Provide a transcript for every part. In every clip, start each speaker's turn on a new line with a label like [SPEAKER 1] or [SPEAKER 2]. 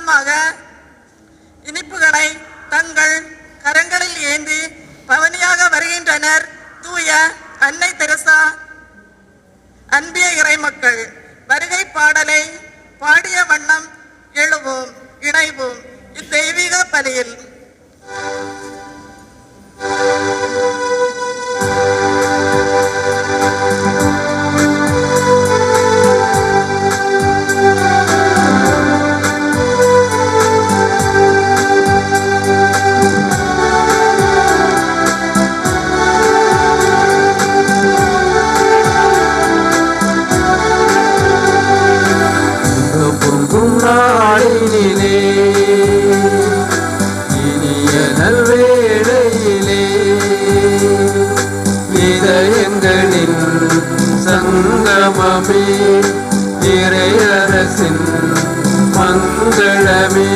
[SPEAKER 1] வண்ணமாக இனிப்புகளை தங்கள் கரங்களில் ஏந்தி பவனியாக வருகின்றனர் தூய அன்னை தெரசா. அன்பிய இறைமக்கள், வருகை பாடலை பாடிய வண்ணம் எழுவோம், இணைவோம் இத்தெய்வீக பலியில்.
[SPEAKER 2] இனிய நல்வேளையிலே இதயங்களின் சங்கமமே, இறையரசின் மங்களமே.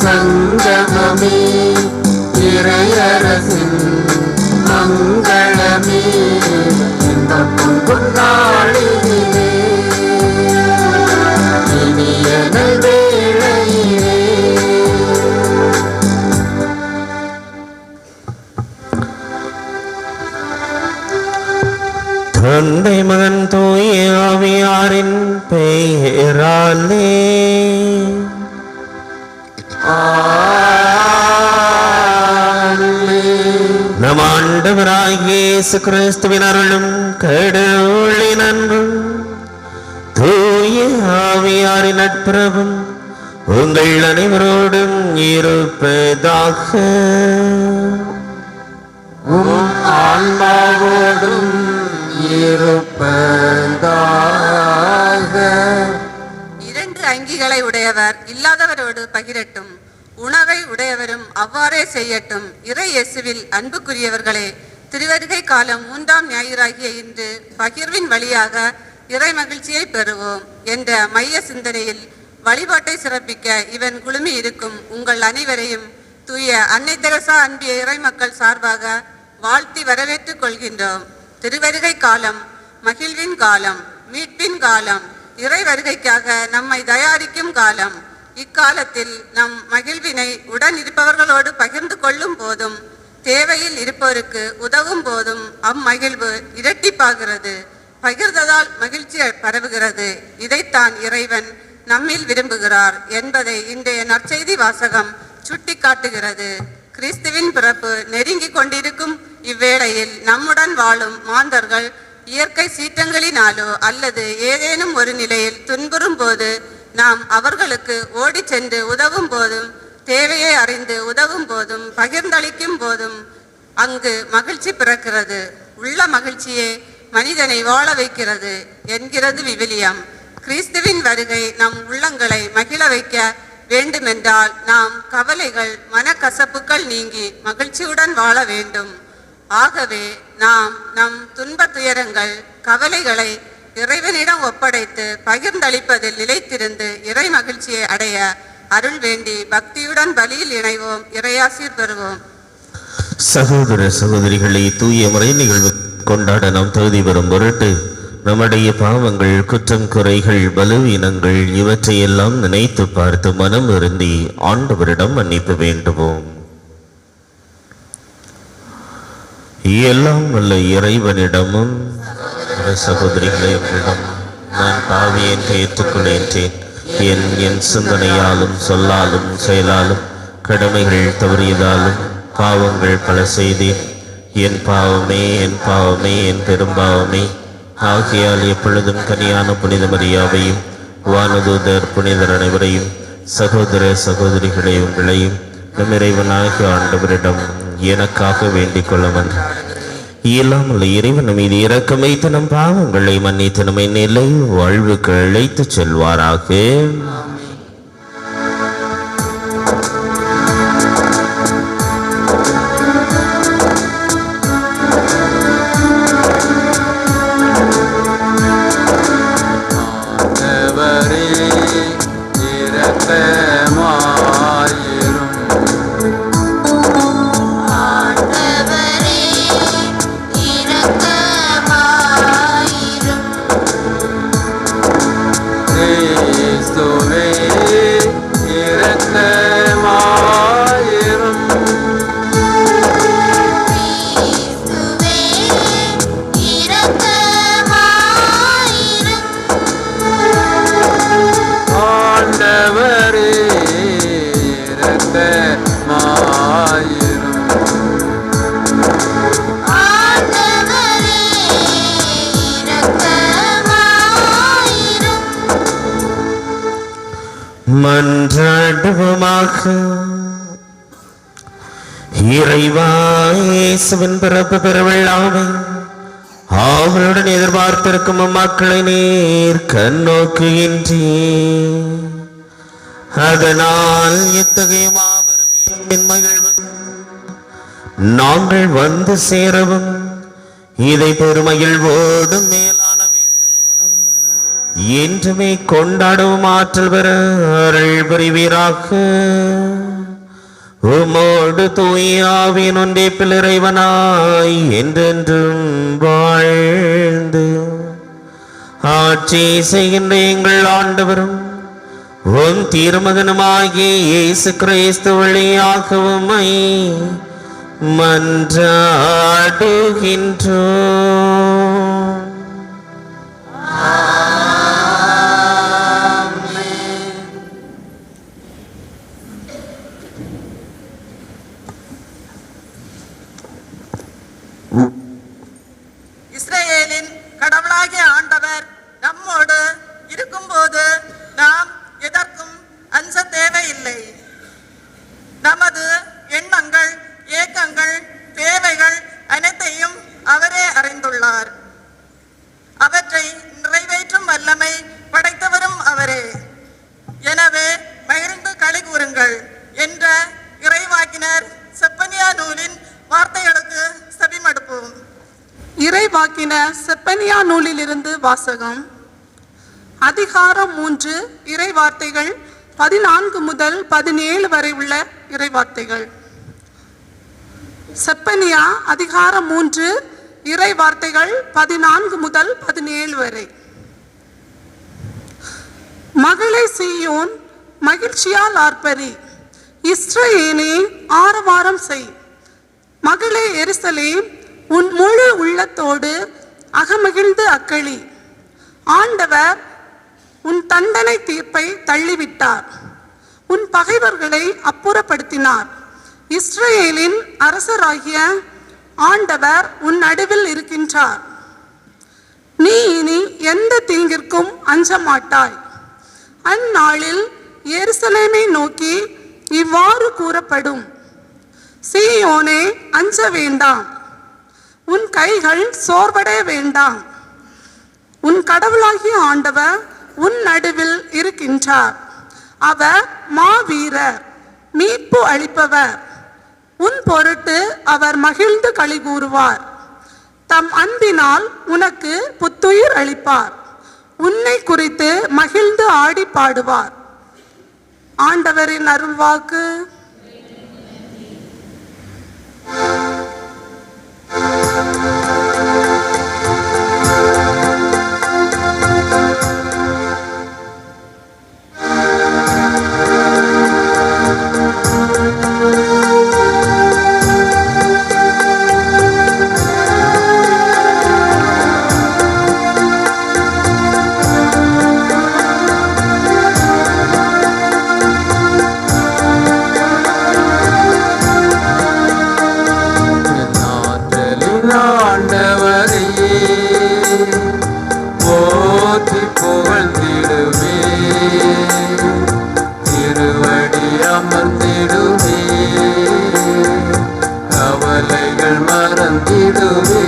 [SPEAKER 2] சங்கமமே, இறையரசின் மங்களமே. இந்த பொன்னாளிலே இனிய நல்வேளையிலே
[SPEAKER 3] தந்தை மகன் தூய ஆவியாரின் பெயராலே நம் ஆண்டவராகிய இயேசு கிறிஸ்துவின் அருளும் கடவுளின் அன்பும் தூய ஆவியாரின் நட்புறவும் உங்கள் அனைவரோடும் இருப்பதாக.
[SPEAKER 2] ஆன்மாவோடும் இருப்பதாக.
[SPEAKER 4] இரண்டு அங்கிகளை உடையவர் இல்லாதவரோடு பகிரட்டும், உணவை உடையவரும் அவ்வாறே செய்யட்டும். இறை இயேசுவில் அன்புக்குரியவர்களே, திருவருகை காலம் 3ஆம் ஞாயிறாகிய இன்று பகிர்வின் வழியாக இறை மகிழ்ச்சியை பெறுவோம் என்ற மைய சிந்தனையில் வழிபாட்டை சிறப்பிக்க இவன் குழுமி இருக்கும் உங்கள் அனைவரையும் தூய அன்னை தெரசா அன்பிய இறை மக்கள் சார்பாக வாழ்த்தி வரவேற்றுக் கொள்கின்றோம். திருவருகை காலம் மகிழ்வின் காலம், மீட்பின் காலம், இறை வருகைக்காக நம்மை தயாரிக்கும் காலம். இக்காலத்தில் நம் மகிழ்வினை உடன் இருப்பவர்களோடு பகிர்ந்து கொள்ளும் போதும் தேவையில் இருப்பவருக்கு உதவும் போதும் அம்மகிழ்வு இரட்டிப்பாகிறது. பகிர்ந்ததால் மகிழ்ச்சி பரவுகிறது. இதைத்தான் இறைவன் நம்மில் விரும்புகிறார் என்பதை இன்றைய நற்செய்தி வாசகம் சுட்டி காட்டுகிறது. கிறிஸ்துவின் பிறப்பு நெருங்கி கொண்டிருக்கும் இவ்வேளையில் நம்முடன் வாழும் மாந்தர்கள் இயற்கை சீற்றங்களினாலோ அல்லது ஏதேனும் ஒரு நிலையில் துன்புறும் போது நாம் அவர்களுக்கு ஓடி சென்று உதவும் போதும், தேவையை அறிந்து உதவும் போதும், பகிர்ந்தளிக்கும் போதும் அங்கு மகிழ்ச்சி பிறக்கிறது. உள்ள மகிழ்ச்சியே மனிதனை வாழ வைக்கிறது என்கிறது விவிலியம். கிறிஸ்துவின் வருகை நம் உள்ளங்களை மகிழ வைக்க வேண்டுமென்றால் நாம் கவலைகள் மனக்கசப்புகள் நீங்கி மகிழ்ச்சியுடன் வாழ வேண்டும். ஆகவே நாம் நம் துன்ப துயரங்கள் கவலைகளை இறைவனிடம் ஒப்படைத்து பகிர்ந்தளிப்பதில் நிலைத்திருந்து இறை மகிழ்ச்சியை அடைய அருள் வேண்டி பக்தியுடன் பலியில் இணைவோம். இறையாசீர் பெறுவோம்.
[SPEAKER 3] சகோதர சகோதரிகளை தூய முறை நிகழ்வு கொண்டாட நாம் தகுதி பெறும் பொருட்டு நம்முடைய பாவங்கள், குற்றம், குறைகள், பலவீனங்கள் இவற்றையெல்லாம் நினைத்து பார்த்து மனம் வருந்தி ஆண்டவரிடம் மன்னிப்பு வேண்டுவோம். எல்லாம் வல்ல இறைவனிடமும் சகோதரிகளிடம் நான் பாவி என்று ஏற்றுக்கொள்கின்றேன். என் சிந்தனையாலும் சொல்லாலும் செயலாலும் கடமைகள் தவறியதாலும் பாவங்கள் பல செய்தேன். என் பாவமே என் பெரும்பாவமே. ஆகையால் எப்பொழுதும் கனியான புனித மரியாவையும் வானதூதர் புனிதர் அனைவரையும் சகோதர சகோதரிகளை உங்களையும் நம் இறைவனாகிய ஆண்டவரிடம் எனக்காக வேண்டிக் கொள்ளவன். இயலாமல் இறைவன் மீது இரக்கம் வைத்து நம் பாவங்களை மன்னித்து நம்மை நிலை வாழ்வுக்கு அழைத்து செல்வாராக. மன்றாடுவோமாக. இறைவா, இயேசுவின் பிறப்பு பெருவிழாவை அவர்களுடன் எதிர்பார்த்திருக்கும் மக்களை நீர் கண்ணோக்குகின்றீர். அதனால் இத்தகைய மாபெரும் மகிழ்வு நாங்கள் வந்து சேரவும் இதை பெருமகிழ்வோடும் மேலான வேண்டலோடும் என்றுமே கொண்டாடவும் ஆற்றல் பெற அருள் புரிவீராக. உமோடு தூய ஆவியின் ஒன்றே இறைவனாய் என்றென்றும் வாழ்ந்து ஆட்சி செய்கின்ற எங்கள் ஆண்டவரும் உம் திருமகனுமாகிய இயேசு கிறிஸ்து வழியாக உம்மை மன்றாடுகின்றோம்.
[SPEAKER 1] இஸ்ரவேலின் கடவுளாகிய ஆண்டவர் நம்மோடு இருக்கும்போது நாம் எதற்கும் அஞ்ச தேவையில்லை. நமது எண்ணங்கள், ஏக்கங்கள், தேவைகள் அனைத்தையும் அவரே அறிந்துள்ளார். அவற்றை நிறைவேற்றும் வல்லமை படைத்தவரும் அவரே. எனவே மகிழ்ந்து களி கூறுங்கள் என்ற இறைவாக்கினர் செப்பனியா நூலின் வார்த்தைகளுக்கு செவிமடுப்போம்.
[SPEAKER 5] இறைவாக்கினர் செப்பனியா நூலிலிருந்து வாசகம். அதிகாரம் 3, இறைவார்த்தைகள் 14 முதல் 17 வரை உள்ள இறைவார்த்தைகள். செப்பனியா அதிகாரம் 3, இறைவார்த்தைகள் 14 முதல் 17 வரை. மகளே சீயோன், மகிழ்ச்சியால் ஆர்ப்பரி, இஸ்ரவேலே ஆரவாரம் செய். மகளே எருசலேம், உன் முழு உள்ளத்தோடு அகமகிழ்ந்து அக்களி. ஆண்டவர் உன் தண்டனை தீர்ப்பை தள்ளிவிட்டார், உன் பகைவர்களை அப்புறப்படுத்தினார். இஸ்ரவேலின் அரசராகிய ஆண்டவர் உன் நடுவில் இருக்கின்றார். நீ இனி எந்த தீங்கிற்கும் அஞ்ச மாட்டாய். அந்நாளில் எருசலேமை நோக்கி இவ்வாறு கூறப்படும்: சீயோனே அஞ்ச வேண்டாம், உன் கைகள் சோர்வடைய வேண்டாம். உன் கடவுளாகிய ஆண்டவர் உன் நடுவில் இருக்கின்றார். அவர் மாவீரர், மீட்பு அளிப்பவர். உன் பொருட்டு அவர் மகிழ்ந்து களி கூறுவார். தம் அன்பினால் உனக்கு புத்துயிர் அளிப்பார். உன்னை குறித்து மகிழ்ந்து ஆடி பாடுவார். ஆண்டவரின் அருள்வாக்கு.
[SPEAKER 2] ஆண்டவரையே போற்றி புகழ்ந்திடுவே, திருவடி அமர்ந்திடுவே, கவலைகள் மறந்திடுவே.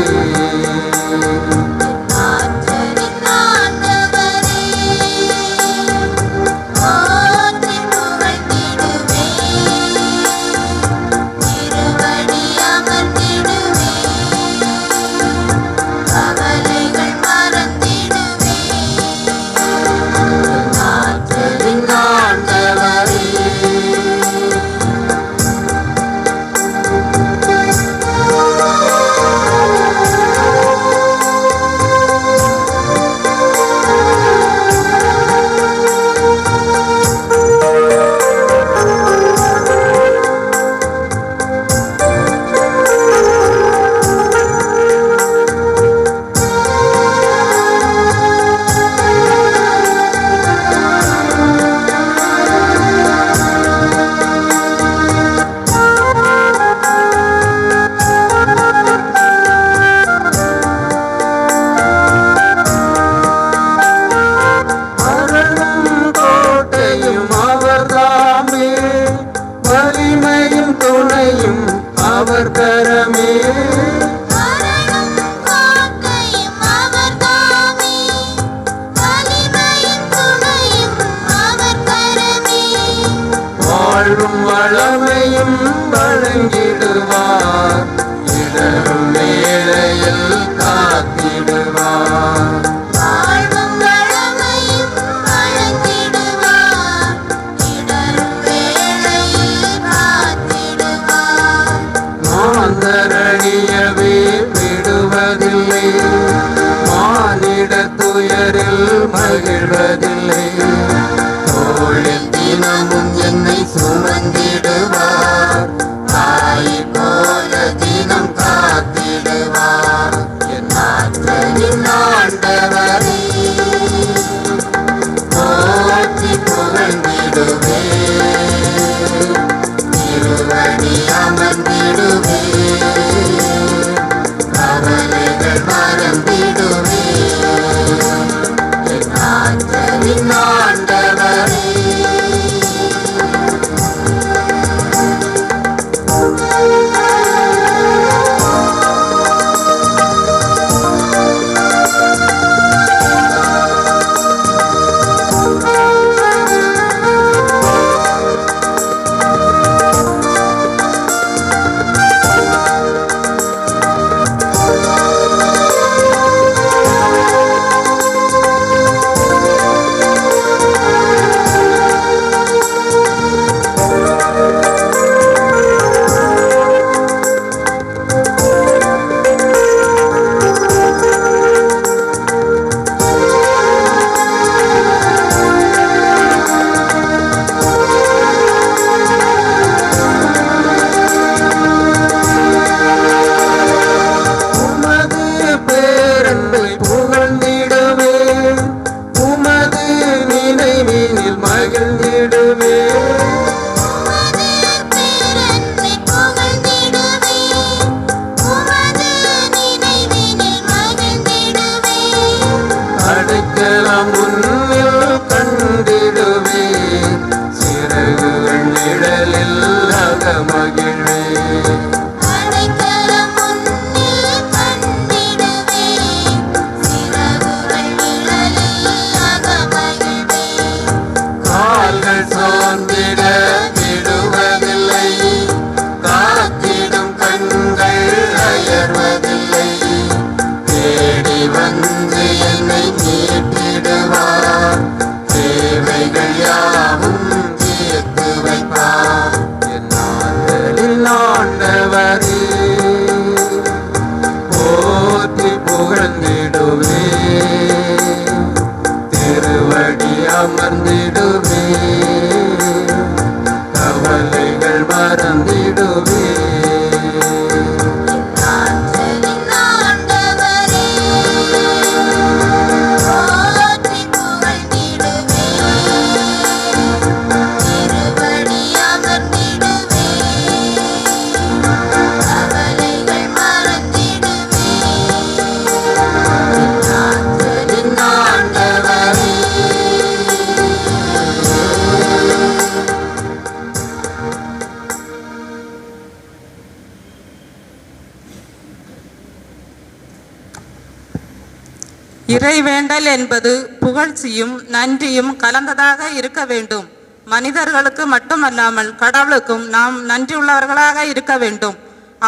[SPEAKER 2] அவர் கரமே வாழ்வும் வளமையும் வழங்கிடுவார், இடரும் வேளையில் காத்திடுவார். மாந்தரணியவே விடுவதில்லை, மானிட துயரில் மகிழ்வதில்லை. தோளில் தினமும் என்னை சுமந்திடுவார், தாய் போல தினம் காத்திடுவார். என் ஆற்றலின் ஆண்டவரே போற்றி புகழ்ந்திடுவே, திருவடி அமர்ந்திடுவே, கவலைகள் மறந்திடுவே. என் ஆற்றலின்
[SPEAKER 4] இறைவேண்டல் என்பது புகழ்ச்சியும் நன்றியும் கலந்ததாக இருக்க வேண்டும். மனிதர்களுக்கு மட்டுமல்லாமல் கடவுளுக்கும் நாம் நன்றியுள்ளவர்களாக இருக்க வேண்டும்.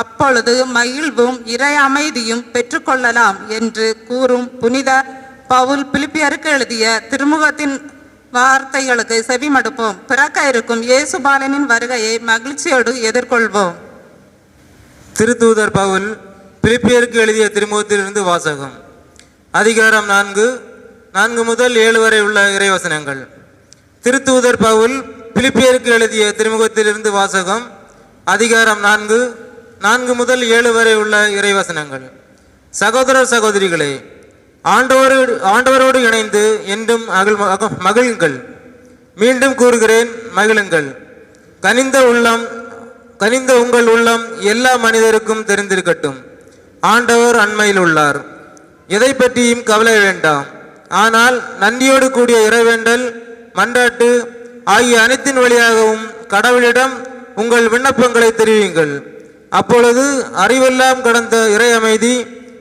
[SPEAKER 4] அப்பொழுது மகிழ்வும் இறை அமைதியும் பெற்றுக்கொள்ளலாம் என்று கூறும் புனித பவுல் பிலிப்பியருக்கு எழுதிய திருமுகத்தின் வார்த்தைகளுக்கு செவிமடுப்போம். பிறக்க இருக்கும் இயேசுபாலனின் வருகையை மகிழ்ச்சியோடு எதிர்கொள்வோம்.
[SPEAKER 6] திருத்தூதர் பவுல் பிலிப்பியருக்கு எழுதிய திருமுகத்திலிருந்து வாசகம். அதிகாரம் 4 முதல் 7 வரை உள்ள இறைவசனங்கள். திருத்தூதர் பவுல் பிலிப்பியருக்கு எழுதிய திருமுகத்திலிருந்து வாசகம். அதிகாரம் 4 முதல் 7 வரை உள்ள இறைவசனங்கள். சகோதரர் சகோதரிகளே, ஆண்டவரோடு இணைந்து என்றும் மகிழுங்கள். மீண்டும் கூறுகிறேன், மகிழுங்கள். கனிந்த உங்கள் உள்ளம் எல்லா மனிதருக்கும் தெரிந்திருக்கட்டும். ஆண்டவர் அண்மையில் உள்ளார். எதை பற்றியும் கவலை வேண்டாம். ஆனால் நன்றியோடு கூடிய இறைவேண்டல், மன்றாட்டு ஆகிய அனைத்தின் வழியாகவும் கடவுளிடம் உங்கள் விண்ணப்பங்களை தெரிவியுங்கள். அப்பொழுது அறிவெல்லாம் கடந்த இறை அமைதி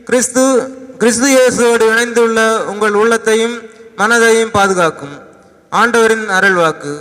[SPEAKER 6] கிறிஸ்து இயேசுவோடு இணைந்துள்ள உங்கள் உள்ளத்தையும் மனதையும் பாதுகாக்கும். ஆண்டவரின் அருள்வாக்கு.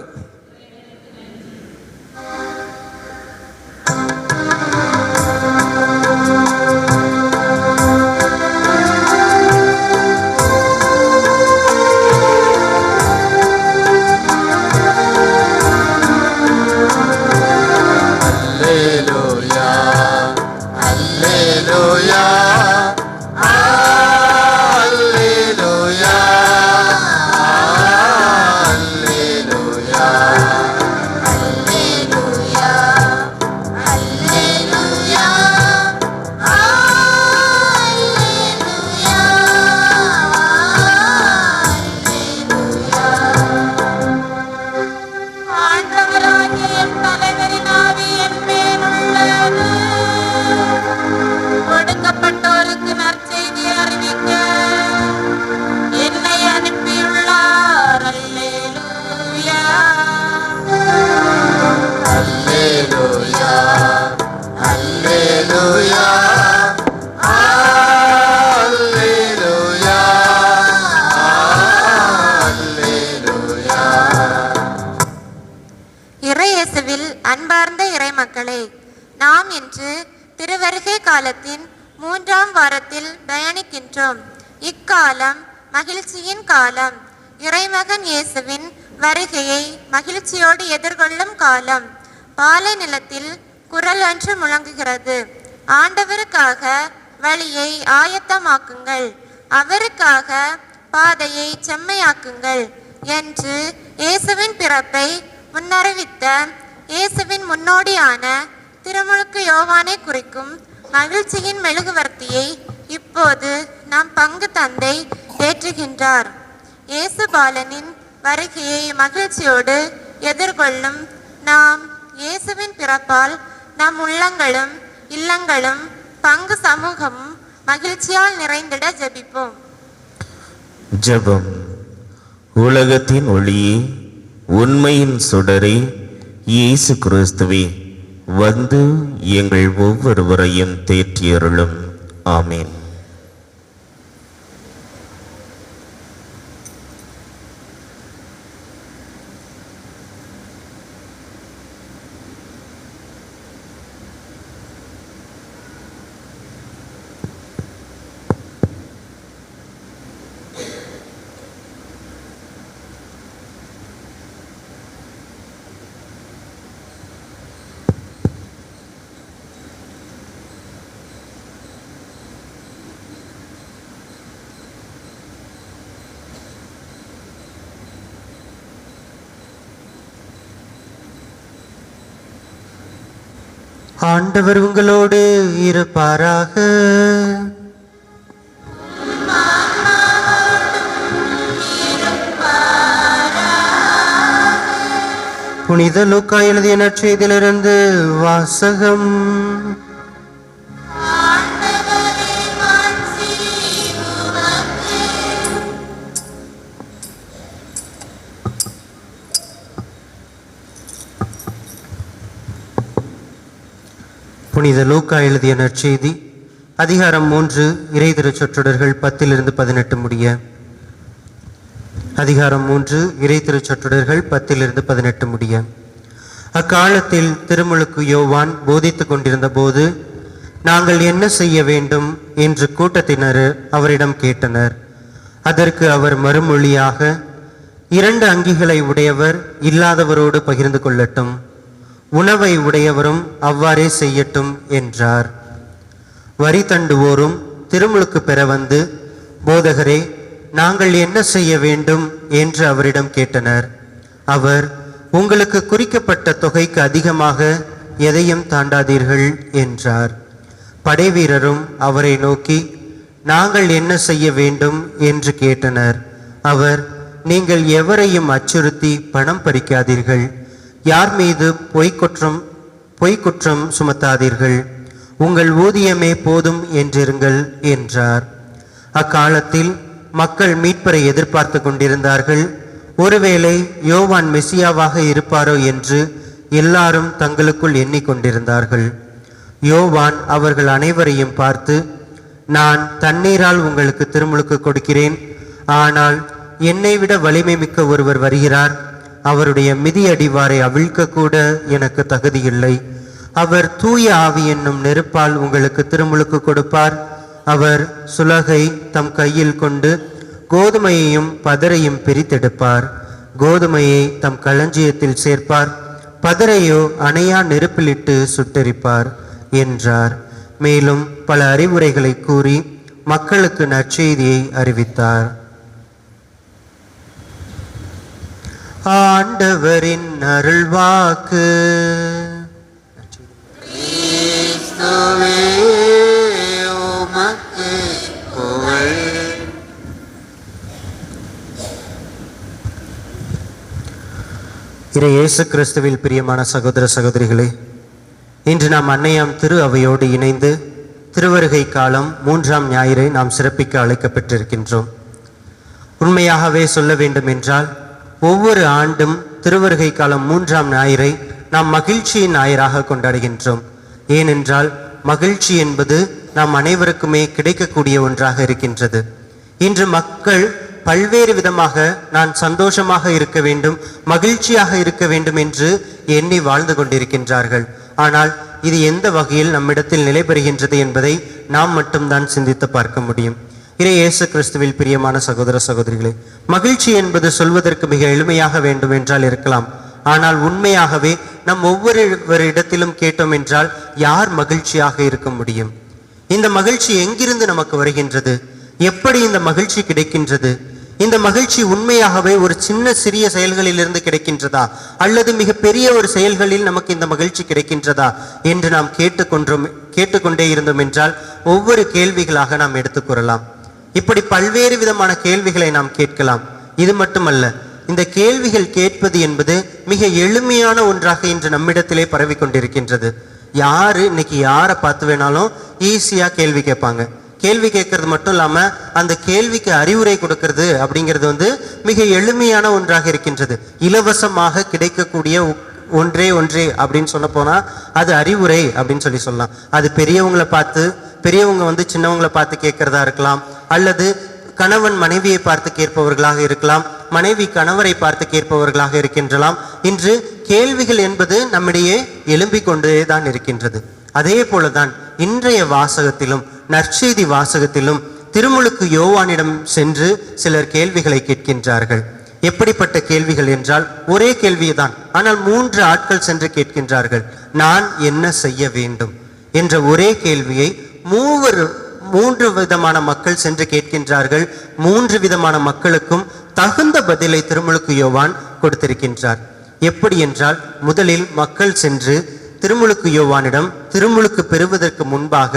[SPEAKER 7] அன்பார்ந்த இறைமக்களே, நாம் இன்று திருவருகை காலத்தின் 3ஆம் வாரத்தில் பயணிக்கின்றோம். இக்காலம் மகிழ்ச்சியின் காலம். இறைமகன் இயேசுவின் வருகையை மகிழ்ச்சியோடு எதிர்கொள்ளும் காலம். பாலை நிலத்தில் குரல் ஒன்று முழங்குகிறது. ஆண்டவருக்காக வழியை ஆயத்தமாக்குங்கள், அவருக்காக பாதையை செம்மையாக்குங்கள் என்று இயேசுவின் பிறப்பை முன்னறிவித்த இயேசுவின் முன்னோடியான திருமுழுக்கு யோவானை குறிக்கும் மகிழ்ச்சியின் மெழுகுவர்த்தியை இப்போது நம் பங்கு தந்தை ஏற்றுகின்றார். இயேசு பாலனின் வருகையை மகிழ்ச்சியோடு எதிர்கொள்ளும் நாம் இயேசுவின் பிறப்பால் நம் உள்ளங்களும் இல்லங்களும் பங்கு சமூகமும் மகிழ்ச்சியால் நிறைந்திட ஜெபிப்போம்.
[SPEAKER 3] ஜெபம். உலகத்தின் ஒளியே, உண்மையின் சுடரே, இயேசு கிறிஸ்துவே, வந்து எங்கள் ஒவ்வொருவரையும் தேற்றியருளும். ஆமேன்.
[SPEAKER 8] ஆண்டவர் உங்களோடு இருப்பாராக. புனித லூக்கா எழுதிய நற்செய்தியிலிருந்து வாசகம். புனித லூக்கா எழுதிய நற்செய்தி அதிகாரம் 3 இறை திருச்சொற்றொடர்கள் 10-18 முடிய. அதிகாரம் 3 இறை திருச்சொற்றொடர்கள் 10-18 முடிய. அக்காலத்தில் திருமுழுக்கு யோவான் போதித்துக் கொண்டிருந்த போது, நாங்கள் என்ன செய்ய வேண்டும் என்று கூட்டத்தினர் அவரிடம் கேட்டனர். அதற்கு அவர் மறுமொழியாக, 2 அங்கிகளை உடையவர் இல்லாதவரோடு பகிர்ந்து கொள்ளட்டும், உணவை உடையவரும் அவ்வாறே செய்யட்டும் என்றார். வரி தண்டுவோரும் திருமுழுக்கு பெற வந்து, போதகரே, நாங்கள் என்ன செய்ய வேண்டும் என்று அவரிடம் கேட்டனர். அவர், உங்களுக்கு குறிக்கப்பட்ட தொகைக்கு அதிகமாக எதையும் தாண்டாதீர்கள் என்றார். படைவீரரும் அவரை நோக்கி, நாங்கள் என்ன செய்ய வேண்டும் என்று கேட்டனர். அவர், நீங்கள் எவரையும் அச்சுறுத்தி பணம் பறிக்காதீர்கள், யார் மீது பொய்க்குற்றம் சுமத்தாதீர்கள், உங்கள் ஊதியமே போதும் என்றிருங்கள் என்றார். அக்காலத்தில் மக்கள் மீட்பரை எதிர்பார்த்து கொண்டிருந்தார்கள். ஒருவேளை யோவான் மெசியாவாக இருப்பாரோ என்று எல்லாரும் தங்களுக்குள் எண்ணிக்கொண்டிருந்தார்கள். யோவான் அவர்கள் அனைவரையும் பார்த்து, நான் தண்ணீரால் உங்களுக்கு திருமுழுக்கு கொடுக்கிறேன், ஆனால் என்னை விட வலிமை மிக்க ஒருவர் வருகிறார், அவருடைய மிதியடிவாரை அவிழ்க்க கூட எனக்கு தகுதியில்லை. அவர் தூய ஆவி என்னும் நெருப்பால் உங்களுக்கு திருமுழுக்கு கொடுப்பார். அவர் சுலகை தம் கையில் கொண்டு கோதுமையையும் பதரையும் பிரித்தெடுப்பார். கோதுமையை தம் களஞ்சியத்தில் சேர்ப்பார், பதரையோ அணையா நெருப்பிலிட்டு சுட்டெரிப்பார் என்றார். மேலும் பல அறிவுரைகளை கூறி மக்களுக்கு நற்செய்தியை அறிவித்தார். ஆண்டவரின் அருள்வாக்கு.
[SPEAKER 2] கிறிஸ்துவே உமக்கு புகழ்.
[SPEAKER 8] இறை இயேசு கிறிஸ்துவில் பிரியமான சகோதர சகோதரிகளே, இன்று நாம் அன்னையாம் திரு அவையோடு இணைந்து திருவருகை காலம் 3ஆம் ஞாயிறை நாம் சிறப்பிக்க அழைக்கப்பட்டிருக்கின்றோம். உண்மையாகவே சொல்ல வேண்டும் என்றால், ஒவ்வொரு ஆண்டும் திருவருகை காலம் 3ஆம் ஞாயிறை நாம் மகிழ்ச்சியின் ஞாயிறாக கொண்டாடுகின்றோம். ஏனென்றால் மகிழ்ச்சி என்பது நாம் அனைவருக்குமே கிடைக்கக்கூடிய ஒன்றாக இருக்கின்றது. இன்று மக்கள் பல்வேறு விதமாக நான் சந்தோஷமாக இருக்க வேண்டும், மகிழ்ச்சியாக இருக்க வேண்டும் என்று எண்ணி வாழ்ந்து கொண்டிருக்கின்றார்கள். ஆனால் இது எந்த வகையில் நம்மிடத்தில் நிலை பெறுகின்றது என்பதை நாம் மட்டும்தான் சிந்தித்து பார்க்க முடியும். இறை இயேசு கிறிஸ்துவில் பிரியமான சகோதர சகோதரிகளே, மகிழ்ச்சி என்பது சொல்வதற்கு மிக எளிமையாக வேண்டும் என்றால் இருக்கலாம். ஆனால் உண்மையாகவே நம் ஒவ்வொரு இடத்திலும் கேட்டோம் என்றால் யார் மகிழ்ச்சியாக இருக்க முடியும்? இந்த மகிழ்ச்சி எங்கிருந்து நமக்கு வருகின்றது? எப்படி இந்த மகிழ்ச்சி கிடைக்கின்றது? இந்த மகிழ்ச்சி உண்மையாகவே ஒரு சின்ன சிறிய செயல்களிலிருந்து கிடைக்கின்றதா, அல்லது மிக பெரிய ஒரு செயல்களில் நமக்கு இந்த மகிழ்ச்சி கிடைக்கின்றதா என்று நாம் கேட்டுக்கொண்டே இருந்தோம் என்றால் ஒவ்வொரு கேள்விகளாக நாம் எடுத்துக்கூறலாம். இப்படி பல்வேறு விதமான கேள்விகளை நாம் கேட்கலாம். இது மட்டுமல்ல, இந்த கேள்விகள் கேட்பது என்பது மிக எளிமையான ஒன்றாக இன்று நம்மிடத்திலே பரவி கொண்டிருக்கின்றது. யாரு இன்னைக்கு யாரை பார்த்து வேணாலும் ஈஸியா கேள்வி கேட்பாங்க. கேள்வி கேட்கறது மட்டும் இல்லாம அந்த கேள்விக்கு அறிவுரை கொடுக்கறது அப்படிங்கிறது மிக எளிமையான ஒன்றாக இருக்கின்றது. இலவசமாக கிடைக்கக்கூடிய ஒன்றே அப்படின்னு சொன்ன போனா அது அறிவுரை அப்படின்னு சொல்லலாம். அது பெரியவங்க சின்னவங்களை பார்த்து கேட்கறதா இருக்கலாம், அல்லது கணவன் மனைவியை பார்த்து கேட்பவர்களாக இருக்கலாம், மனைவி கணவரை பார்த்து கேட்பவர்களாக இருக்கின்றலாம். இன்று கேள்விகள் என்பது நம்மிடையே எழும்பிக் கொண்டே தான் இருக்கின்றது. அதே போலதான் இன்றைய வாசகத்திலும் நற்செய்தி வாசகத்திலும் திருமுழுக்கு யோவானிடம் சென்று சிலர் கேள்விகளை கேட்கின்றார்கள். எப்படிப்பட்ட கேள்விகள் என்றால், ஒரே கேள்விதான், ஆனால் 3 ஆட்கள் சென்று கேட்கின்றார்கள். நான் என்ன செய்ய வேண்டும் என்ற ஒரே கேள்வியை 3 விதமான மக்கள் சென்று கேட்கின்றார்கள். 3 விதமான மக்களுக்கும் தகுந்த பதிலை திருமுழுக்கு யோவான் கொடுத்திருக்கின்றார். எப்படி என்றால், முதலில் மக்கள் சென்று திருமுழுக்கு யோவானிடம் திருமுழுக்கு பெறுவதற்கு முன்பாக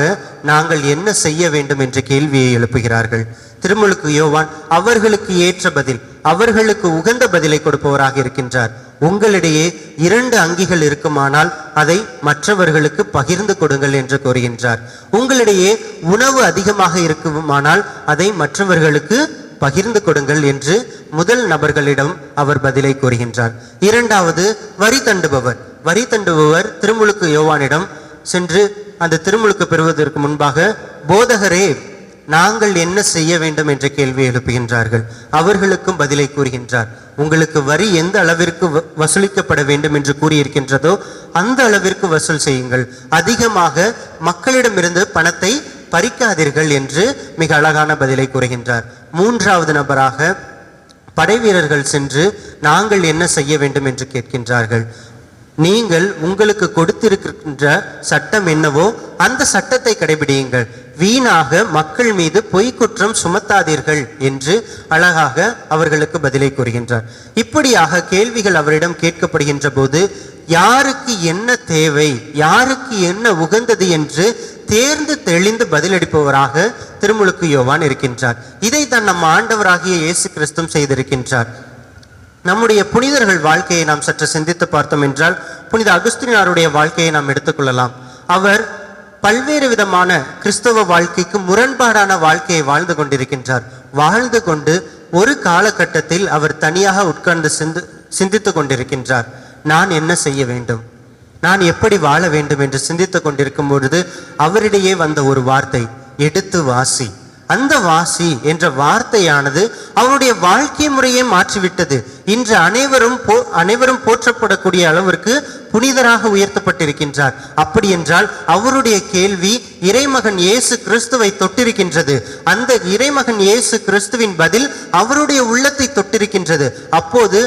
[SPEAKER 8] நாங்கள் என்ன செய்ய வேண்டும் என்ற கேள்வியை எழுப்புகிறார்கள். திருமுழுக்கு யோவான் அவர்களுக்கு ஏற்ற பதில், அவர்களுக்கு உகந்த பதிலை கொடுப்பவராக இருக்கின்றார். உங்களிடையே 2 அங்கிகள் இருக்குமானால் அதை மற்றவர்களுக்கு பகிர்ந்து கொடுங்கள் என்று கூறுகின்றார். உங்களிடையே உணவு அதிகமாக இருக்குமானால் அதை மற்றவர்களுக்கு பகிர்ந்து கொடுங்கள் என்று முதல் நபர்களிடம் அவர் பதிலை கூறுகின்றார். இரண்டாவது, வரி தண்டுபவர் திருமுழுக்கு யோவானிடம் சென்று அந்த திருமுழுக்கு பெறுவதற்கு முன்பாக, போதகரே நாங்கள் என்ன செய்ய வேண்டும் என்ற கேள்வி எழுப்புகின்றார்கள். அவர்களுக்கும் பதிலை கூறுகின்றார். உங்களுக்கு வரி எந்த அளவிற்கு வசூலிக்கப்பட வேண்டும் என்று கூறியிருக்கின்றதோ அந்த அளவிற்கு வசூல் செய்யுங்கள், அதிகமாக மக்களிடமிருந்து பணத்தை பறிக்காதீர்கள் என்று மிக அழகான பதிலை கூறுகின்றார். மூன்றாவது நபராக படை வீரர்கள் சென்று நாங்கள் என்ன செய்ய வேண்டும் என்று கேட்கின்றார்கள். நீங்கள் உங்களுக்கு கொடுத்திருக்கின்ற சட்டம் என்னவோ அந்த சட்டத்தை கடைபிடியுங்கள், வீணாக மக்கள் மீது பொய் குற்றம் சுமத்தாதீர்கள் என்று அழகாக அவர்களுக்கு பதிலை கூறுகின்றார். இப்படியாக கேள்விகள் அவரிடம் கேட்கப்படுகின்ற போது யாருக்கு என்ன தேவை, யாருக்கு என்ன உகந்தது என்று தேர்ந்து தெளிந்து பதிலளிப்பவராக திருமுழுக்கு யோவான் இருக்கின்றார். இதை தான் நம் ஆண்டவராகிய இயேசு கிறிஸ்துவும் செய்திருக்கின்றார். நம்முடைய புனிதர்கள் வாழ்க்கையை நாம் சற்று சிந்தித்து பார்த்தோம் என்றால், புனித அகுஸ்தினாருடைய வாழ்க்கையை நாம் எடுத்துக்கொள்ளலாம். அவர் பல்வேறு விதமான கிறிஸ்தவ வாழ்க்கைக்கு முரண்பாடான வாழ்க்கையை வாழ்ந்து கொண்டிருக்கின்றார். வாழ்ந்து கொண்டு ஒரு காலகட்டத்தில் அவர் தனியாக உட்கார்ந்து சிந்தித்து கொண்டிருக்கின்றார். நான் என்ன செய்ய வேண்டும், நான் எப்படி வாழ வேண்டும் என்று சிந்தித்து கொண்டிருக்கும் பொழுது அவரிடையே வந்த ஒரு வார்த்தை, எடுத்து வாசி. அந்த வாசி என்ற வார்த்தையானது அவருடைய வாழ்க்கை முறையை மாற்றிவிட்டது. இன்று அனைவரும் போற்றப்படக்கூடிய அளவிற்கு புனிதராக உயர்த்தப்பட்டிருக்கின்றார். அப்படி என்றால் அவருடைய கேள்வி இறைமகன் இயேசு கிறிஸ்துவை தொட்டிருக்கின்றது. அந்த இறைமகன் இயேசு கிறிஸ்துவின் பதில் அவருடைய உள்ளத்தை தொட்டிருக்கின்றது. அப்போது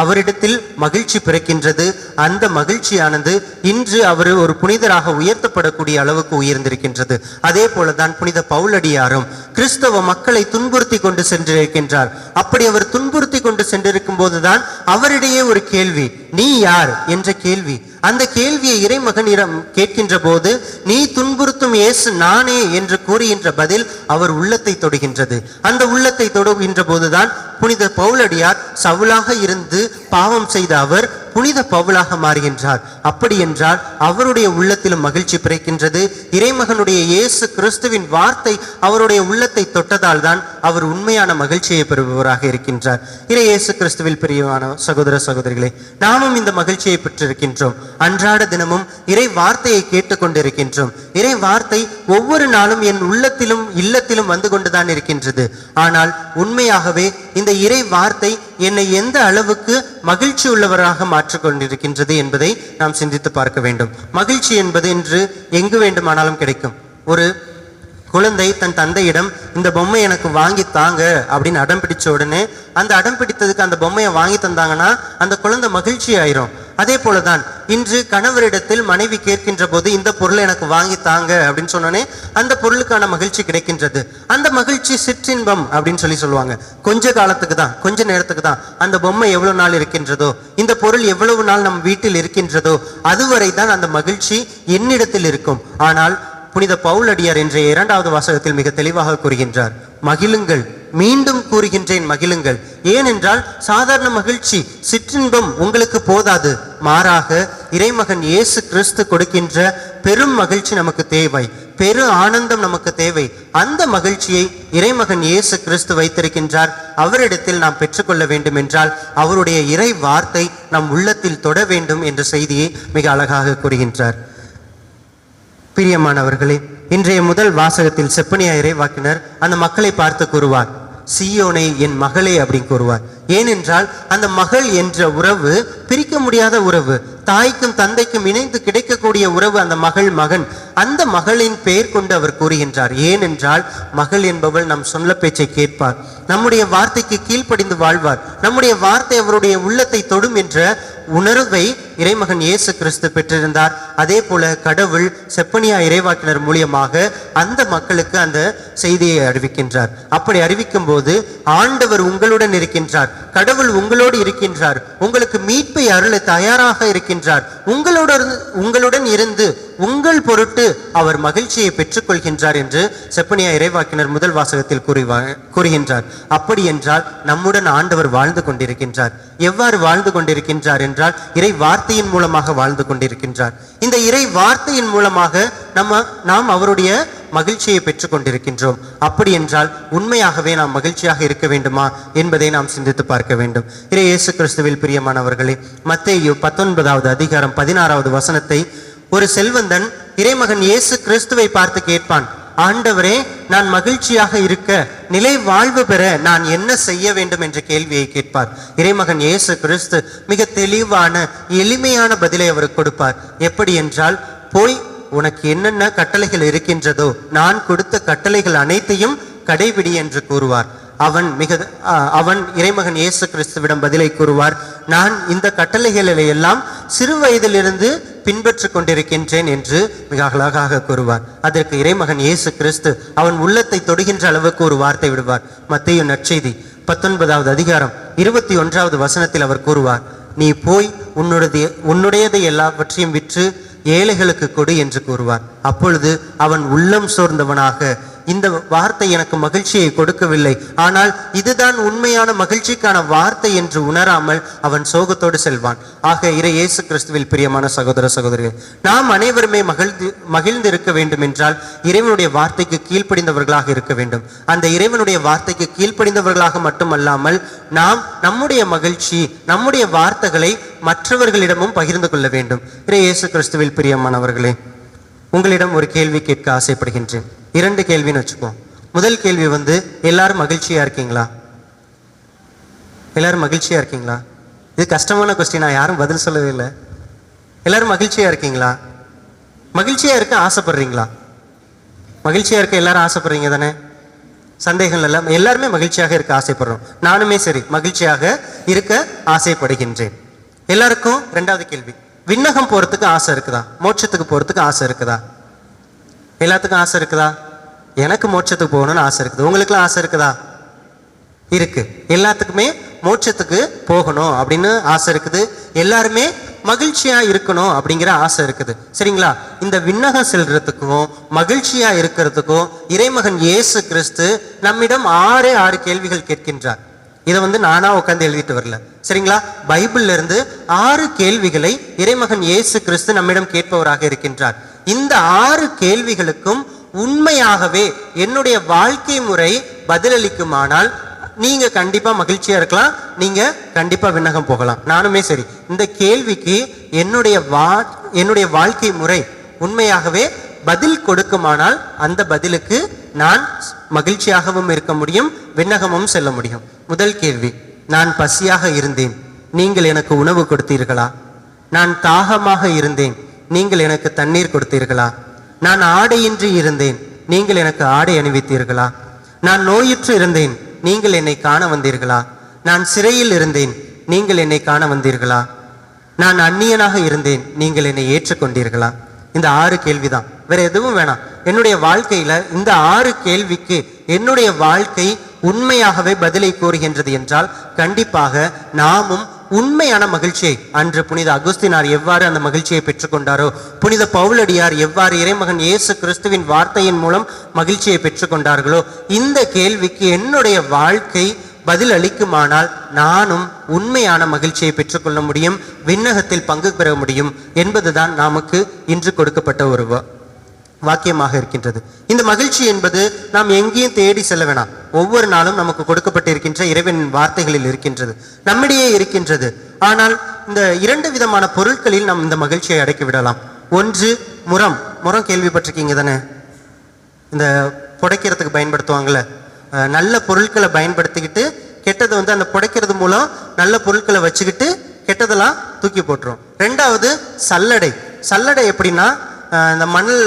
[SPEAKER 8] அவரிடத்தில் மகிழ்ச்சி பிறக்கின்றது. அந்த மகிழ்ச்சியானது இன்று அவர் ஒரு புனிதராக உயர்த்தப்படக்கூடிய அளவுக்கு உயர்ந்திருக்கின்றது. அதே போலதான் புனித பவுலடியாரும் கிறிஸ்தவ மக்களை துன்புறுத்தி கொண்டு சென்றிருக்கின்றார். அப்படி அவர் துன்புறுத்தி கொண்டு சென்றிருக்கும் போதுதான் அவரிடையே ஒரு கேள்வி, நீ யார் என்ற கேள்வி. அந்த கேள்வியை இறைமகனிடம் கேட்கின்ற போது, நீ துன்புறுத்தும் இயேசு நானே என்று கூறுகின்ற பதில் அவர் உள்ளத்தை தொடுகின்றது. அந்த உள்ளத்தை தொடுகின்ற போதுதான் புனித பவுலடியார் சவுலாக இருந்து பாவம் செய்த அவர் புனித பவுலாக மாறுகின்றார். அப்படி என்றால் அவருடைய உள்ளத்திலும் மகிழ்ச்சி பிறக்கின்றது. இறைமகனுடைய இயேசு கிறிஸ்துவின் வார்த்தை அவருடைய உள்ளத்தை தொட்டதால் தான் அவர் உண்மையான மகிழ்ச்சியை பெறுபவராக இருக்கின்றார். இறை இயேசு கிறிஸ்துவில் பிரியமான சகோதர சகோதரிகளே, நாமும் இந்த மகிழ்ச்சியை பெற்றிருக்கின்றோம். அன்றாட தினமும் இறை வார்த்தையை கேட்டுக்கொண்டிருக்கின்றோம். இறை வார்த்தை ஒவ்வொரு நாளும் என் உள்ளத்திலும் இல்லத்திலும் வந்து கொண்டுதான் இருக்கின்றது. ஆனால் உண்மையாகவே இந்த இறை வார்த்தை என்னை எந்த அளவுக்கு மகிழ்ச்சி உள்ளவராக மாற்றிக்கொண்டிருக்கின்றது என்பதை நாம் சிந்தித்து பார்க்க வேண்டும். மகிழ்ச்சி என்பது இன்று எங்கு வேண்டுமானாலும் கிடைக்கும். ஒரு குழந்தை தன் தந்தையிடம் இந்த பொம்மை எனக்கு வாங்கி தாங்க அப்படின்னு அடம் பிடிச்ச உடனே அந்த அடம் பிடித்ததுக்கு அந்த பொம்மையை வாங்கி தந்தாங்கன்னா அந்த குழந்தை மகிழ்ச்சி ஆயிரும். அதே போலதான் இன்று கணவரிடத்தில் மனைவி கேட்கின்ற போது இந்த பொருளை எனக்கு வாங்கி தாங்க அப்படின்னு சொன்னோன்னே அந்த பொருளுக்கான மகிழ்ச்சி கிடைக்கின்றது. அந்த மகிழ்ச்சி சிற்றின்பம் அப்படின்னு சொல்லுவாங்க. கொஞ்ச காலத்துக்கு தான், கொஞ்ச நேரத்துக்கு தான். அந்த பொம்மை எவ்வளவு நாள் இருக்கின்றதோ, இந்த பொருள் எவ்வளவு நாள் நம் வீட்டில் இருக்கின்றதோ அதுவரை தான் அந்த மகிழ்ச்சி என்னிடத்தில் இருக்கும். ஆனால் புனித பவுலடியார் என்ற 2வது வாசகத்தில் மிக தெளிவாக கூறுகின்றார், மகிழுங்கள், மீண்டும் கூறுகின்றேன் மகிழுங்கள். ஏனென்றால் சாதாரண மகிழ்ச்சி சிற்றின்பம் உங்களுக்கு போதாது. மாறாக இறைமகன் இயேசு கிறிஸ்து கொடுக்கின்ற பெரும் மகிழ்ச்சி நமக்கு தேவை, பெரு ஆனந்தம் நமக்கு தேவை. அந்த மகிழ்ச்சியை இறைமகன் இயேசு கிறிஸ்து வைத்திருக்கின்றார். அவரிடத்தில் நாம் பெற்றுக்கொள்ள வேண்டும் என்றால் அவருடைய இறை வார்த்தை நம் உள்ளத்தில் தொட வேண்டும் என்ற செய்தியை மிக அழகாக கூறுகின்றார். பிரியமானவர்களே, இன்றைய முதல் வாசகத்தில் செப்பனியா இறைவாக்கினர் அந்த மக்களை பார்த்து கூறுவார், சீயோனை என் மகளே அப்படின்னு கூறுவார். ஏனென்றால் அந்த மகள் என்ற உறவு பிரிக்க முடியாத உறவு, தாய்க்கும் தந்தைக்கும் இணைந்து கிடைக்கக்கூடிய உறவு அந்த மகள் மகன். அந்த மகளின் பெயர் கொண்டு அவர் கூறுகின்றார். ஏனென்றால் மகள் என்பவள் நம் சொல்ல பேச்சை கேட்பார், நம்முடைய வார்த்தைக்கு கீழ்ப்படிந்து வாழ்வார், நம்முடைய வார்த்தை அவருடைய உள்ளத்தை தொடும் என்ற உணர்வை இறைமகன் இயேசு கிறிஸ்து பெற்றிருந்தார். அதே போல கடவுள் செப்பனியா இறைவாக்கினர் மூலியமாக அந்த மக்களுக்கு அந்த செய்தியை அறிவிக்கின்றார். அப்படி அறிவிக்கும் போது ஆண்டவர் உங்களுடன் இருக்கின்றார், கடவுள் உங்களோடு இருக்கின்றார், உங்களுக்கு மீட்பை அருள தயாராக இருக்கின்றார், உங்களுடன் இருந்து உங்கள் பொருட்டு அவர் மகிழ்ச்சியை பெற்றுக்கொள்கின்றார் என்று செப்பனியா இறைவாக்கினர் முதல் வாசகத்தில் கூறுகின்றார். அப்படி என்றால் நம்முடன் ஆண்டவர் வாழ்ந்து கொண்டிருக்கின்றார். எவ்வாறு வாழ்ந்து கொண்டிருக்கின்றார் என்றால் இறை வார்த்தையின் மூலமாக வாழ்ந்து கொண்டிருக்கின்றார். இந்த இறை வார்த்தையின் மூலமாக நாம் அவருடைய மகிழ்ச்சியை பெற்றுக் கொண்டிருக்கின்றோம். அப்படி என்றால் உண்மையாகவே நாம் மகிழ்ச்சியாக இருக்க வேண்டுமா என்பதை நாம் சிந்தித்து பார்க்க வேண்டும். இறை இயேசு கிறிஸ்துவில் பிரியமானவர்களே, மத்தேயு 19வது அதிகாரம் 16வது வசனத்தை ஒரு செல்வந்தன் இறைமகன் இயேசு கிறிஸ்துவை பார்த்து கேட்பான், ஆண்டவரே, நான் மகிழ்ச்சியாக இருக்க, நிலை வாழ்வு பெற நான் என்ன செய்ய வேண்டும் என்ற கேள்வியை கேட்பார். இறைமகன் இயேசு கிறிஸ்து மிக தெளிவான எளிமையான பதிலை அவர் கொடுப்பார். எப்படி என்றால், போய் உனக்கு என்னென்ன கட்டளைகள் இருக்கின்றதோ நான் கொடுத்த கட்டளைகள் அனைத்தையும் கடைபிடி என்று கூறுவார். அவன் இறைமகன் இயேசு கிறிஸ்துவிடம் பதிலை கூறுவார், நான் இந்த கட்டளைகளை எல்லாம் சிறு வயதிலிருந்து பின்பற்றி கொண்டிருக்கின்றேன் என்று மிக அழகாக கூறுவார். அதற்கு இறைமகன் இயேசு கிறிஸ்து அவன் உள்ளத்தை தொடுகின்ற அளவுக்கு ஒரு வார்த்தை விடுவார். மத்தேயு நற்செய்தி 19வது அதிகாரம் 21வது வசனத்தில் அவர் கூறுவார், நீ போய் உன்னுடையதை எல்லாவற்றையும் விற்று ஏழைகளுக்கு கொடு என்று கூறுவார். அப்பொழுது அவன் உள்ளம் சோர்ந்தவனாக, இந்த வார்த்தை எனக்கு மகிழ்ச்சியை கொடுக்கவில்லை, ஆனால் இதுதான் உண்மையான மகிழ்ச்சிக்கான வார்த்தை என்று உணராமல் அவன் சோகத்தோடு செல்வான். ஆக இயேசு கிறிஸ்துவில் பிரியமான சகோதர சகோதரிகள், நாம் அனைவருமே மகிழ்ந்து இருக்க வேண்டும் என்றால் இறைவனுடைய வார்த்தைக்கு கீழ்ப்படிந்தவர்களாக இருக்க வேண்டும். அந்த இறைவனுடைய வார்த்தைக்கு கீழ்ப்படிந்தவர்களாக மட்டுமல்லாமல் நாம் நம்முடைய மகிழ்ச்சி, நம்முடைய வார்த்தைகளை மற்றவர்களிடமும் பகிர்ந்து கொள்ள வேண்டும். இயேசு கிறிஸ்துவில் பிரியமானவர்களே, உங்களிடம் ஒரு கேள்வி கேட்க ஆசைப்படுகின்றேன். 2 கேள்வின்னு வச்சுப்போம். முதல் கேள்வி எல்லாரும் மகிழ்ச்சியா இருக்கீங்களா? எல்லாரும் மகிழ்ச்சியா இருக்கீங்களா? இது கஷ்டமான கொஸ்டினா, யாரும் பதில் சொல்லவே இல்லை. எல்லாரும் மகிழ்ச்சியா இருக்கீங்களா? மகிழ்ச்சியா இருக்க ஆசைப்படுறீங்களா? மகிழ்ச்சியா இருக்க எல்லாரும் ஆசைப்படுறீங்க தானே? சந்தேகம் இல்லை, எல்லாருமே மகிழ்ச்சியாக இருக்க ஆசைப்படுறோம். நானுமே சரி, மகிழ்ச்சியாக இருக்க ஆசைப்படுகின்றேன். எல்லாருக்கும் 2வது கேள்வி, விண்ணகம் போறதுக்கு ஆசை இருக்குதா? மோட்சத்துக்கு போறதுக்கு ஆசை இருக்குதா? எல்லாத்துக்கும் ஆசை இருக்குதா? எனக்கு மோட்சத்துக்கு போகணும்னு ஆசை இருக்குது. உங்களுக்குலாம் ஆசை இருக்குதா? இருக்கு. எல்லாத்துக்குமே மோட்சத்துக்கு போகணும் அப்படின்னு ஆசை இருக்குது. எல்லாருமே மகிழ்ச்சியா இருக்கணும் அப்படிங்கிற ஆசை இருக்குது. சரிங்களா? இந்த விண்ணகம் செல்றதுக்கும் மகிழ்ச்சியா இருக்கிறதுக்கும் இறைமகன் இயேசு கிறிஸ்து நம்மிடம் 6 கேள்விகள் கேட்கின்றார். இதை நானா உட்காந்து எழுதிட்டு வரல. சரிங்களா? பைபிள்ல இருந்து 6 கேள்விகளை இறைமகன் இயேசு கிறிஸ்து நம்மிடம் கேட்பவராக இருக்கின்றார். இந்த 6 கேள்விகளுக்கும் உண்மையாகவே என்னுடைய வாழ்க்கை முறை பதிலளிக்குமானால் நீங்க கண்டிப்பா மகிழ்ச்சியா இருக்கலாம், நீங்க கண்டிப்பா விண்ணகம் போகலாம். நானுமே சரி, இந்த கேள்விக்கு என்னுடைய வாழ்க்கை முறை உண்மையாகவே பதில் கொடுக்குமானால் அந்த பதிலுக்கு நான் மகிழ்ச்சியாகவும் இருக்க முடியும், விண்ணகமும் செல்ல முடியும். முதல் கேள்வி, நான் பசியாக இருந்தேன், நீங்கள் எனக்கு உணவு கொடுத்தீர்களா? நான் தாகமாக இருந்தேன், நீங்கள் எனக்கு தண்ணீர் கொடுத்தீர்களா? நான் ஆடையின்றி இருந்தேன், நீங்கள் எனக்கு ஆடை அணிவித்தீர்களா? நான் நோயுற்று இருந்தேன், நீங்கள் என்னை காண வந்தீர்களா? நான் சிறையில் இருந்தேன், நீங்கள் என்னை காண வந்தீர்களா? நான் அந்நியனாக இருந்தேன், நீங்கள் என்னை ஏற்றுக்கொண்டீர்களா? இந்த 6 கேள்விதான், வேற எதுவும் வேணாம். என்னுடைய வாழ்க்கையில இந்த 6 கேள்விக்கு என்னுடைய வாழ்க்கை உண்மையாகவே பதிலை கூறுகின்றது என்றால் கண்டிப்பாக நாமும் உண்மையான மகிழ்ச்சியை, அன்று புனித அகுஸ்தினார் எவ்வாறு அந்த மகிழ்ச்சியை பெற்றுக்கொண்டாரோ, புனித பவுலடியார் எவ்வாறு இறைமகன் இயேசு கிறிஸ்துவின் வார்த்தையின் மூலம் மகிழ்ச்சியை பெற்றுக்கொண்டார்களோ, இந்த கேள்விக்கு என்னுடைய வாழ்க்கை பதில் அளிக்குமானால் நானும் உண்மையான மகிழ்ச்சியை பெற்றுக்கொள்ள முடியும், விண்ணகத்தில் பங்கு பெற முடியும் என்பதுதான் நமக்கு இன்று கொடுக்கப்பட்ட ஒரு வாக்கியமாக இருக்கின்றது. இந்த மகிழ்ச்சி என்பது நாம் எங்கேயும் தேடி செல்ல வேணாம். ஒவ்வொரு நாளும் நமக்கு கொடுக்கப்பட்டிருக்கின்ற இறைவனின் வார்த்தைகளில் இருக்கின்றது, நம்மிடையே இருக்கின்றது. ஆனால் இந்த 2 விதமான பொருட்களில் நாம் இந்த மகிழ்ச்சியை அடக்கி விடலாம். ஒன்று முறம். முறம் கேள்விப்பட்டிருக்கீங்க தானே? இந்த புடைக்கிறதுக்கு பயன்படுத்துவாங்கள்ல, நல்ல பொருட்களை பயன்படுத்திக்கிட்டு கெட்டதை அந்த புடைக்கிறது மூலம் நல்ல பொருட்களை வச்சுக்கிட்டு கெட்டதெல்லாம் தூக்கி போட்டுரும். 2வது சல்லடை. சல்லடை எப்படின்னா, இந்த மணல்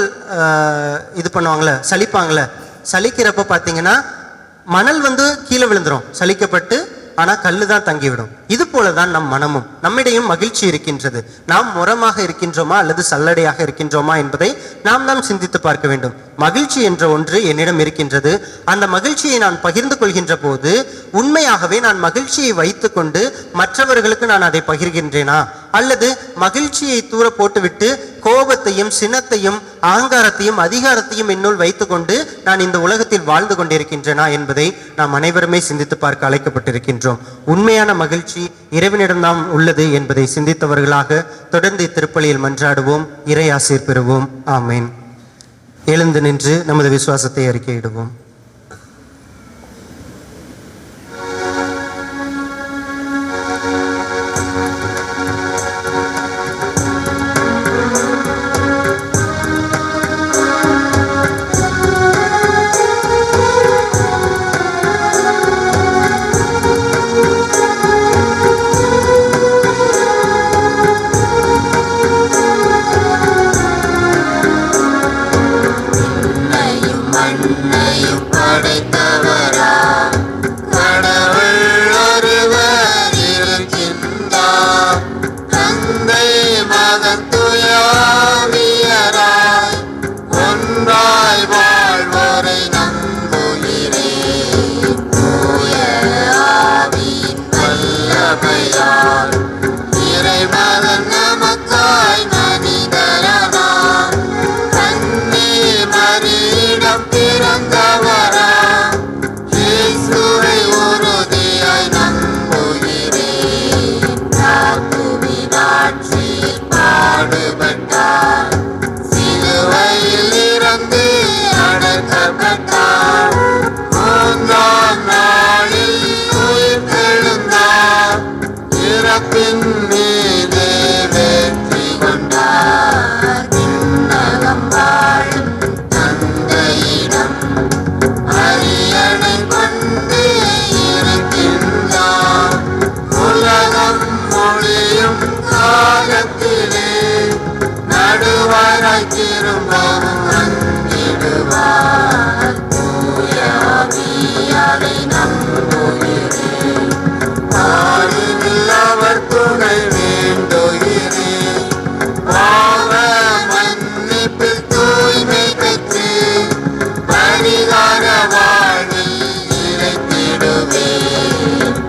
[SPEAKER 8] இது பண்ணுவாங்களே, சலிப்பாங்களே, சலிக்கிறப்ப பார்த்தீங்கன்னா மணல் கீழே விழுந்துரும் சலிக்கப்பட்டு, ஆனால் கல்லு தான் தங்கிவிடும். இது போலதான் நம் மனமும், நம்மிடையும் மகிழ்ச்சி இருக்கின்றது. நாம் முரமாக இருக்கின்றோமா அல்லது சல்லடையாக இருக்கின்றோமா என்பதை நாம் சிந்தித்து பார்க்க வேண்டும். மகிழ்ச்சி என்ற ஒன்று என்னிடம் இருக்கின்றது. அந்த மகிழ்ச்சியை நான் பகிர்ந்து கொள்கின்ற போது உண்மையாகவே நான் மகிழ்ச்சியை வைத்துக்கொண்டு மற்றவர்களுக்கு நான் அதை பகிர்கின்றேனா, அல்லது மகிழ்ச்சியை தூர போட்டுவிட்டு கோபத்தையும் சினத்தையும் அகங்காரத்தையும் அதிகாரத்தையும் என்னுள் வைத்துக்கொண்டு நான் இந்த உலகத்தில் வாழ்ந்து கொண்டிருக்கின்றேனா என்பதை நாம் அனைவருமே சிந்தித்து பார்க்க அழைக்கப்பட்டிருக்கின்றோம். உண்மையான மகிழ்ச்சி இறைவனிடம்தான் உள்ளது என்பதை சிந்தித்தவர்களாக தொடர்ந்து திருப்பலியில் மன்றாடுவோம், இறை ஆசீர் பெறுவோம். ஆமேன். எழுந்து நின்று நமது விசுவாசத்தை அறிக்கையிடுவோம்.
[SPEAKER 2] படைத்தவரா கடவுள் ஒருவர் இருக்கின்றார் தந்தை மகன் துயாவியராய் ஒன்றாய் வாழ்வோரை நம்புகிறேன் தூய ஆவியின் வல்லமையால் இறைமகன் நமக்காய் மனிதரானார் கன்னி மரியிடம் பிறந்தவரா இயேசுவை உறுதியாய் நம்புகிறேன் தாத்துவின் ஆட்சியில் பாடுபட்டார் சிலுவையில் இறந்து அடக்கப்பட்டார் மூன்றாம் நாளில் உயிர்த்தெழுந்தார் இறப்பின் மீது வெற்றி கொண்டார் விண்ணகம் வாழும் தந்தையிடம் அரியணை கொண்டு இருக்கின்றார் உலகம் மொழியும் காலத்திலே நடுவராய் திரும்பவும் வந்திடுவார் தூய ஆவியாரை நம்புகிறேன் பாரினில் அவர் துணை வேண்டுகிறேன் பாவ மன்னிப்பில் தூய்மை பெற்று பரிகார வாழ்வில் இறைத்திடுவேன்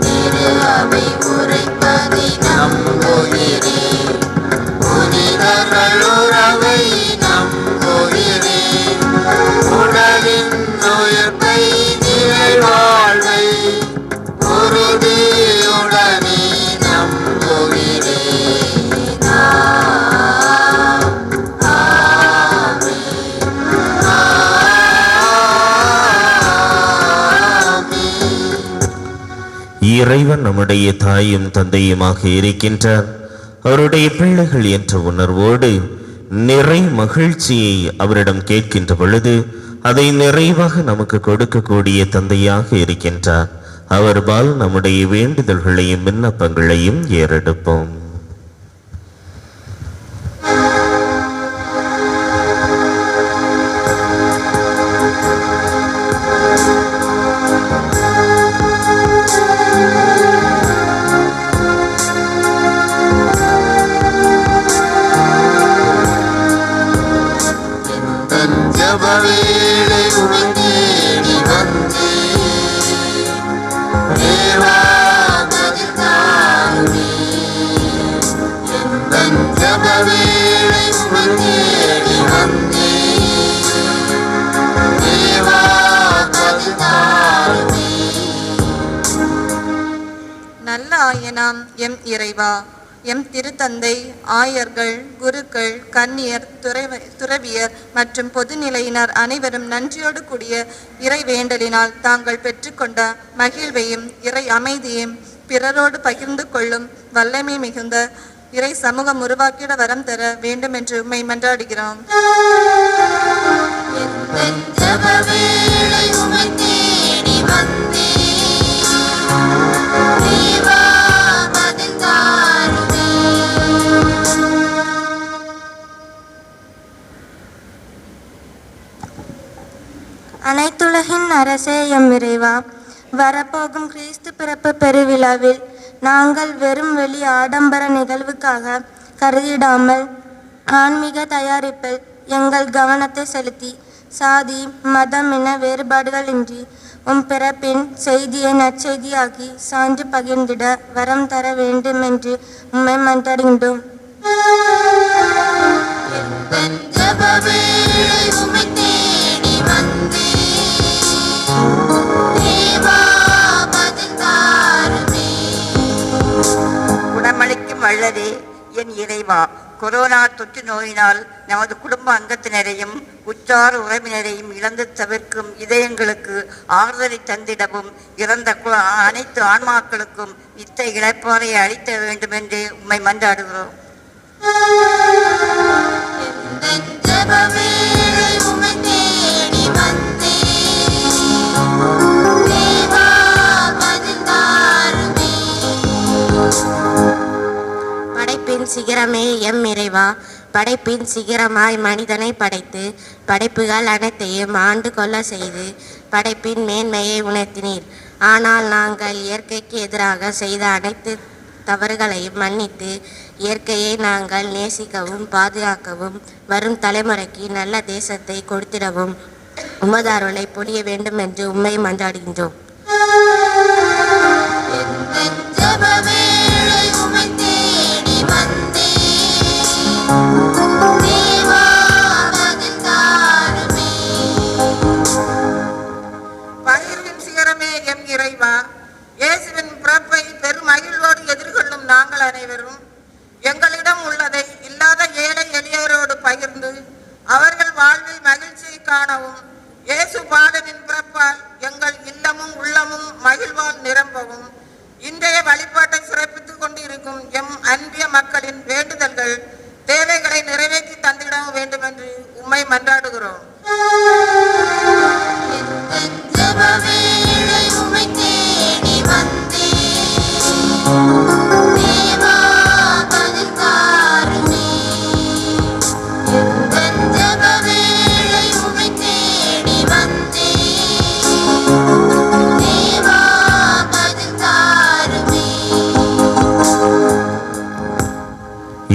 [SPEAKER 2] திரு அவை உரைப்பதை நம்புகிறேன் புனிதர்கள் உறவை நம்புகிறேன் உடலின் உயிர்ப்பை நிலை வாழ்வை உறுதியுடனே நம்புகிறேன்
[SPEAKER 3] இறைவன் நம்முடைய தாயும் தந்தையுமாக இருக்கின்றார். அவருடைய பிள்ளைகள் என்ற உணர்வோடு நிறை மகிழ்ச்சியை அவரிடம் கேட்கின்ற பொழுது அதை நிறைவாக நமக்கு கொடுக்கக்கூடிய தந்தையாக இருக்கின்றார். அவர்பால் நம்முடைய வேண்டுதல்களையும் விண்ணப்பங்களையும் ஏறெடுப்போம்.
[SPEAKER 2] ஜபவேளை உமை தேடி வந்தேன் தேவா பதில் தாருமே எந்தன் ஜபவேளை உமை தேடி வந்தேன் தேவா பதில் தாருமே.
[SPEAKER 4] நல்ல ஆயனாம் எம் இறைவா, எம் திருத்தந்தை, ஆயர்கள், குருக்கள், கன்னியர், துறவியர் மற்றும் பொதுநிலையினர் அனைவரும் நன்றியோடு கூடிய இறை வேண்டலினால் தாங்கள் பெற்றுக்கொண்ட மகிழ்வையும் இறை அமைதியையும் பிறரோடு பகிர்ந்து கொள்ளும் வல்லமை மிகுந்த இறை சமூகம் உருவாக்கிட வரம் தர வேண்டும் என்று உம்மை மன்றாடுகிறோம்.
[SPEAKER 2] எந்தன் ஜபவேளை உமை தேடி வந்தேன் தேவா பதில் தாருமே.
[SPEAKER 7] அனைத்துலகின் அரசே எம் இறைவா, வரப்போகும் கிறிஸ்து பிறப்பு பெருவிழாவில் நாங்கள் வெறும் வெளி ஆடம்பர நிகழ்வுக்காக கருதிடாமல் ஆன்மீக தயாரிப்பில் எங்கள் கவனத்தை செலுத்தி சாதி மதம் என வேறுபாடுகளின்றி உம் பிறப்பின் செய்தியை நற்செய்தியாக்கி சான்று பகிர்ந்திட வரம் தர வேண்டும் என்று உம்மை மன்றாடுகின்றோம்.
[SPEAKER 2] எந்தன் ஜபவேளை உமை தேடி வந்தேன் தேவா பதில் தாருமே.
[SPEAKER 1] குணமளிக்கும் வள்ளலே என் இறைவா, கொரோனா தொற்று நோயினால் நமது குடும்ப அங்கத்தினரையும் உற்றார் உறவினரையும் இழந்து தவிர்க்கும் இதயங்களுக்கு ஆறுதலை தந்திடவும் இறந்த அனைத்து ஆன்மாக்களுக்கும் நித்த இழப்பாறை அளிக்க வேண்டும் என்று உம்மை மன்றாடுகிறோம்.
[SPEAKER 2] எந்தன் ஜபவேளை உமை தேடி வந்தேன் தேவா பதில் தாருமே.
[SPEAKER 7] படைப்பின் சிகரமே எம் இறைவா, படைப்பின் சிகரமாய் மனிதனை படைத்து படைப்புகள் அனைத்தையும் ஆண்டு கொள்ள செய்து படைப்பின் மேன்மையை உணர்த்தினீர். ஆனால் நாங்கள் இயற்கைக்கு எதிராக செய்த அனைத்து தவறுகளையும் மன்னித்து இயற்கையை நாங்கள் நேசிக்கவும் பாதுகாக்கவும் வரும் தலைமுறைக்கு நல்ல தேசத்தை கொடுத்திடவும் உமது அருளை பொழிய வேண்டும் என்று உம்மை மன்றாடுகின்றோம்.
[SPEAKER 2] எந்தன் ஜெப வேளை உம்மை தேடி வந்தேன். தேவா பதில் தாருமே.
[SPEAKER 9] பகிர்வின் சிகரமே எம் இறைவா, இயேசுவின் பிறப்பை பெருமகிழ்வோடு எதிர்கொள்ளும் நாங்கள் அனைவரும் எங்களிடம் உள்ளதை இல்லாத ஏழை எளியோரோடு பகிர்ந்து அவர்கள் வாழ்வில் மகிழ்ச்சியை காணவும், இயேசு பாலனின் பிறப்பால் எங்கள் இல்லமும் உள்ளமும் மகிழ்வால் நிரம்பவும், இன்றைய வழிபாட்டை சிறப்பித்துக் கொண்டிருக்கும் எம் அன்பிய மக்களின் வேண்டுதல்கள் தேவைகளை நிறைவேற்றி தந்திட வேண்டும் என்று உம்மை மன்றாடுகிறோம்.
[SPEAKER 2] எந்தன் ஜெப வேளை உம்மை தேடி வந்தேன். தேவா பதில் தாருமே. எந்தன் ஜெப வேளை உம்மை தேடி வந்தேன். தேவா பதில் தாருமே.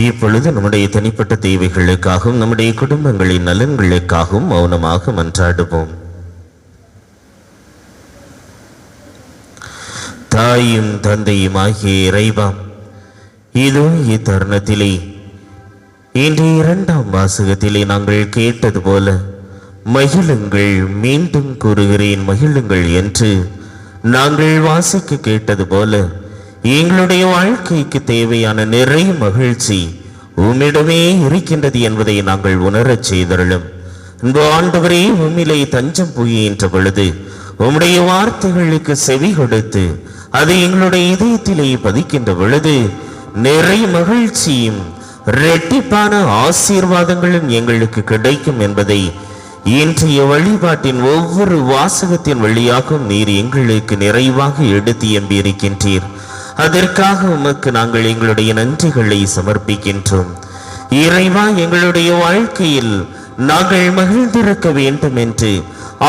[SPEAKER 3] இப்பொழுது நம்முடைய தனிப்பட்ட தேவைகளுக்காகவும் நம்முடைய குடும்பங்களின் நலன்களுக்காகவும் மௌனமாக மன்றாடுவோம். தாயும் தந்தையும் ஆகிய இறைவா, இதோ இத்தருணத்திலே இன்று 2ஆம் வாசகத்திலே நாங்கள் கேட்டது போல மகிழுங்கள், மீண்டும் கூறுகிறேன் மகிழுங்கள் என்று நாங்கள் வாசிக்க கேட்டது போல எங்களுடைய வாழ்க்கைக்கு தேவையான நிறைய மகிழ்ச்சி உம்மிடமே இருக்கின்றது என்பதை நாங்கள் உணரச் செய்தருளும். அன்பு ஆண்டவரே, உம்மிலே தஞ்சம் புகின்ற பொழுது உம்முடைய வார்த்தைகளுக்கு செவி கொடுத்து அது எங்களுடைய இதயத்திலே பதிக்கின்ற பொழுது நிறைய மகிழ்ச்சியும் இரட்டிப்பான ஆசீர்வாதங்களும் எங்களுக்கு கிடைக்கும் என்பதை இன்றைய வழிபாட்டின் ஒவ்வொரு வாசகத்தின் வழியாகவும் நீர் எங்களுக்கு நிறைவாக எடுத்து எம்பியிருக்கின்றீர். அதற்காக உமக்கு நாங்கள் எங்களுடைய நன்றிகளை சமர்ப்பிக்கின்றோம். இறைவா, எங்களுடைய வாழ்க்கையில் நாங்கள் மகிழ்ந்திருக்க வேண்டும் என்று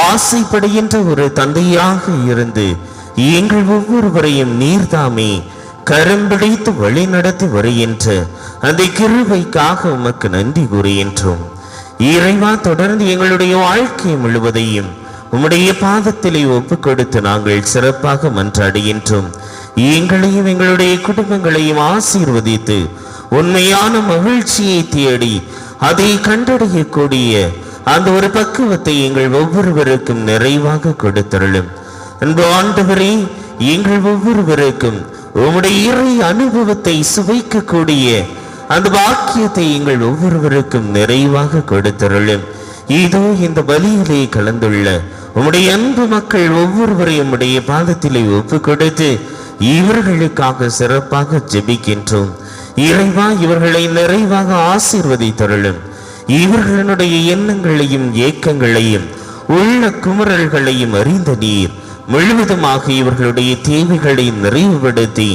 [SPEAKER 3] ஆசைப்படுகின்ற ஒரு தந்தையாக இருந்து எங்கள் ஒவ்வொருவரையும் நீர்தாமே கரம்பிடித்து வழி நடத்தி வருகின்ற அந்த கிருபைக்காக உமக்கு நன்றி கூறுகின்றோம். இறைவா, தொடர்ந்து எங்களுடைய வாழ்க்கை முழுவதையும் உம்முடைய பாதத்திலே ஒப்பு கொடுத்து நாங்கள் சிறப்பாக மன்றாடுகின்றோம். எங்களையும் எங்களுடைய குடும்பங்களையும் ஆசீர்வதித்து உண்மையான மகிழ்ச்சியை தேடி அதை கண்டடையக்கூடிய அந்த ஒரு பக்குவத்தை எங்கள் ஒவ்வொருவருக்கும் நிறைவாக கொடுத்தருளும். அன்பு ஆண்டவரே, எங்கள் ஒவ்வொருவருக்கும் உம்முடைய இறை அனுபவத்தை சுவைக்கக்கூடிய அந்த பாக்கியத்தை எங்கள் ஒவ்வொருவருக்கும் நிறைவாக கொடுத்தருளும். இதோ இந்த பலியிலே கலந்துள்ள உம்முடைய அன்பு மக்கள் ஒவ்வொருவரையும் உம்முடைய பாதத்திலே ஒப்பு கொடுத்து இவர்களுக்காக சிறப்பாக ஜெபிக்கின்றோம். இறைவா, இவர்களை நிறைவாக ஆசீர்வதித்தருளும். இவர்களுடைய எண்ணங்களையும் ஏக்கங்களையும் உள்ள குமரல்களையும் அறிந்த நீர் முழுவதுமாக இவர்களுடைய தேவைகளை நிறைவுபடுத்தி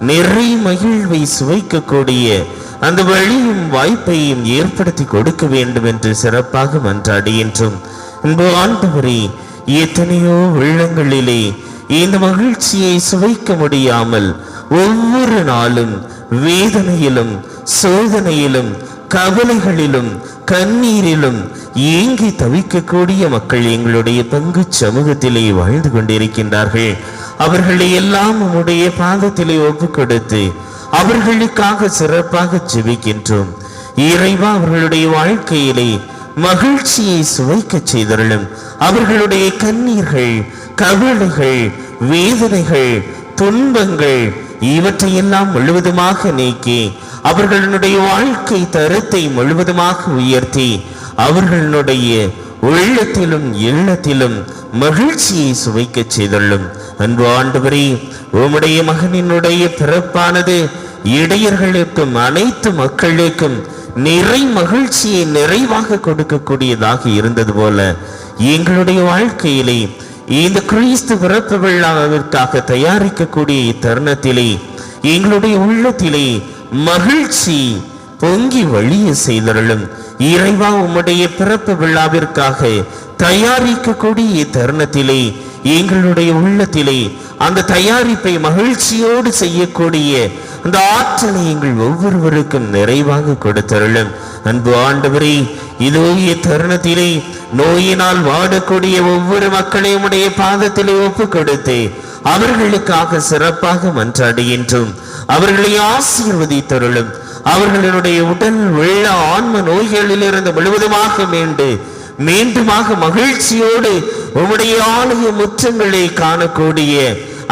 [SPEAKER 3] நிறை மகிழ்வை சுவைக்கக்கூடிய அந்த வழியும் வாய்ப்பையும் ஏற்படுத்தி கொடுக்க வேண்டும் என்று சிறப்பாக மன்றாடுகின்றோம். அன்பு ஆண்டவரே, எத்தனையோ உள்ளங்களிலே இந்த மகிழ்ச்சியை சுவைக்க முடியாமல் ஒவ்வொரு நாளும் வேதனையிலும் சோதனையிலும் கவலைகளிலும் கண்ணீரிலும் ஏங்கி தவிக்கக்கூடிய மக்கள் எங்களுடைய பங்கு சமூகத்திலே வாழ்ந்து கொண்டிருக்கின்றார்கள். அவர்களை எல்லாம் உம்முடைய பாதத்திலே ஒப்பு கொடுத்து அவர்களுக்காக சிறப்பாக ஜெபிக்கின்றோம். இறைவா, அவர்களுடைய வாழ்க்கையிலே மகிழ்ச்சியை சுவைக்க செய்தருளும். அவர்களுடைய கண்ணீர்கள், கவலைகள், வேதனைகள், துன்பங்கள் இவற்றையெல்லாம் முழுவதுமாக நீக்கி அவர்களுடைய வாழ்க்கை தரத்தை முழுவதுமாக உயர்த்தி அவர்களுடைய உள்ளத்திலும் இல்லத்திலும் மகிழ்ச்சியை சுவைக்க செய்தள்ளும். அன்பு ஆண்டவரே, உம்முடைய மகனினுடைய பிறப்பானது இடையர்களுக்கும் அனைத்து மக்களுக்கும் நிறை மகிழ்ச்சியை நிறைவாக கொடுக்கக்கூடியதாக இருந்தது போல எங்களுடைய வாழ்க்கையிலே இந்த கிறிஸ்து பிறப்பு விழாவிற்காக தயாரிக்கக்கூடிய இத்தருணத்திலே எங்களுடைய உள்ளத்திலே மகிழ்ச்சி பொங்கி வழிய செய்தருளும். இறைவா, உம்முடைய பிறப்பு விழாவிற்காக தயாரிக்கக்கூடிய தருணத்திலே எங்களுடைய உள்ளத்திலே அந்த தயாரிப்பை மகிழ்ச்சியோடு செய்யக்கூடிய அந்த ஆற்றலை எங்கள் ஒவ்வொருவருக்கும் நிறைவாக கொடுத்தருளும். அன்பு ஆண்டவரே, இதோ தருணத்திலே நோயினால் வாடக்கூடிய ஒவ்வொரு மக்களையும் உடைய பாதத்திலே ஒப்பு கொடுத்து அவர்களுக்காக சிறப்பாக மன்றாடுகின்றோம். அவர்களை ஆசீர்வதித்தருளும். அவர்களுடைய உடல் உள்ள ஆன்ம நோய்களிலிருந்து முழுவதுமாக மீண்டுமாக மகிழ்ச்சியோடு உம்முடைய ஆலய முற்றங்களை காணக்கூடிய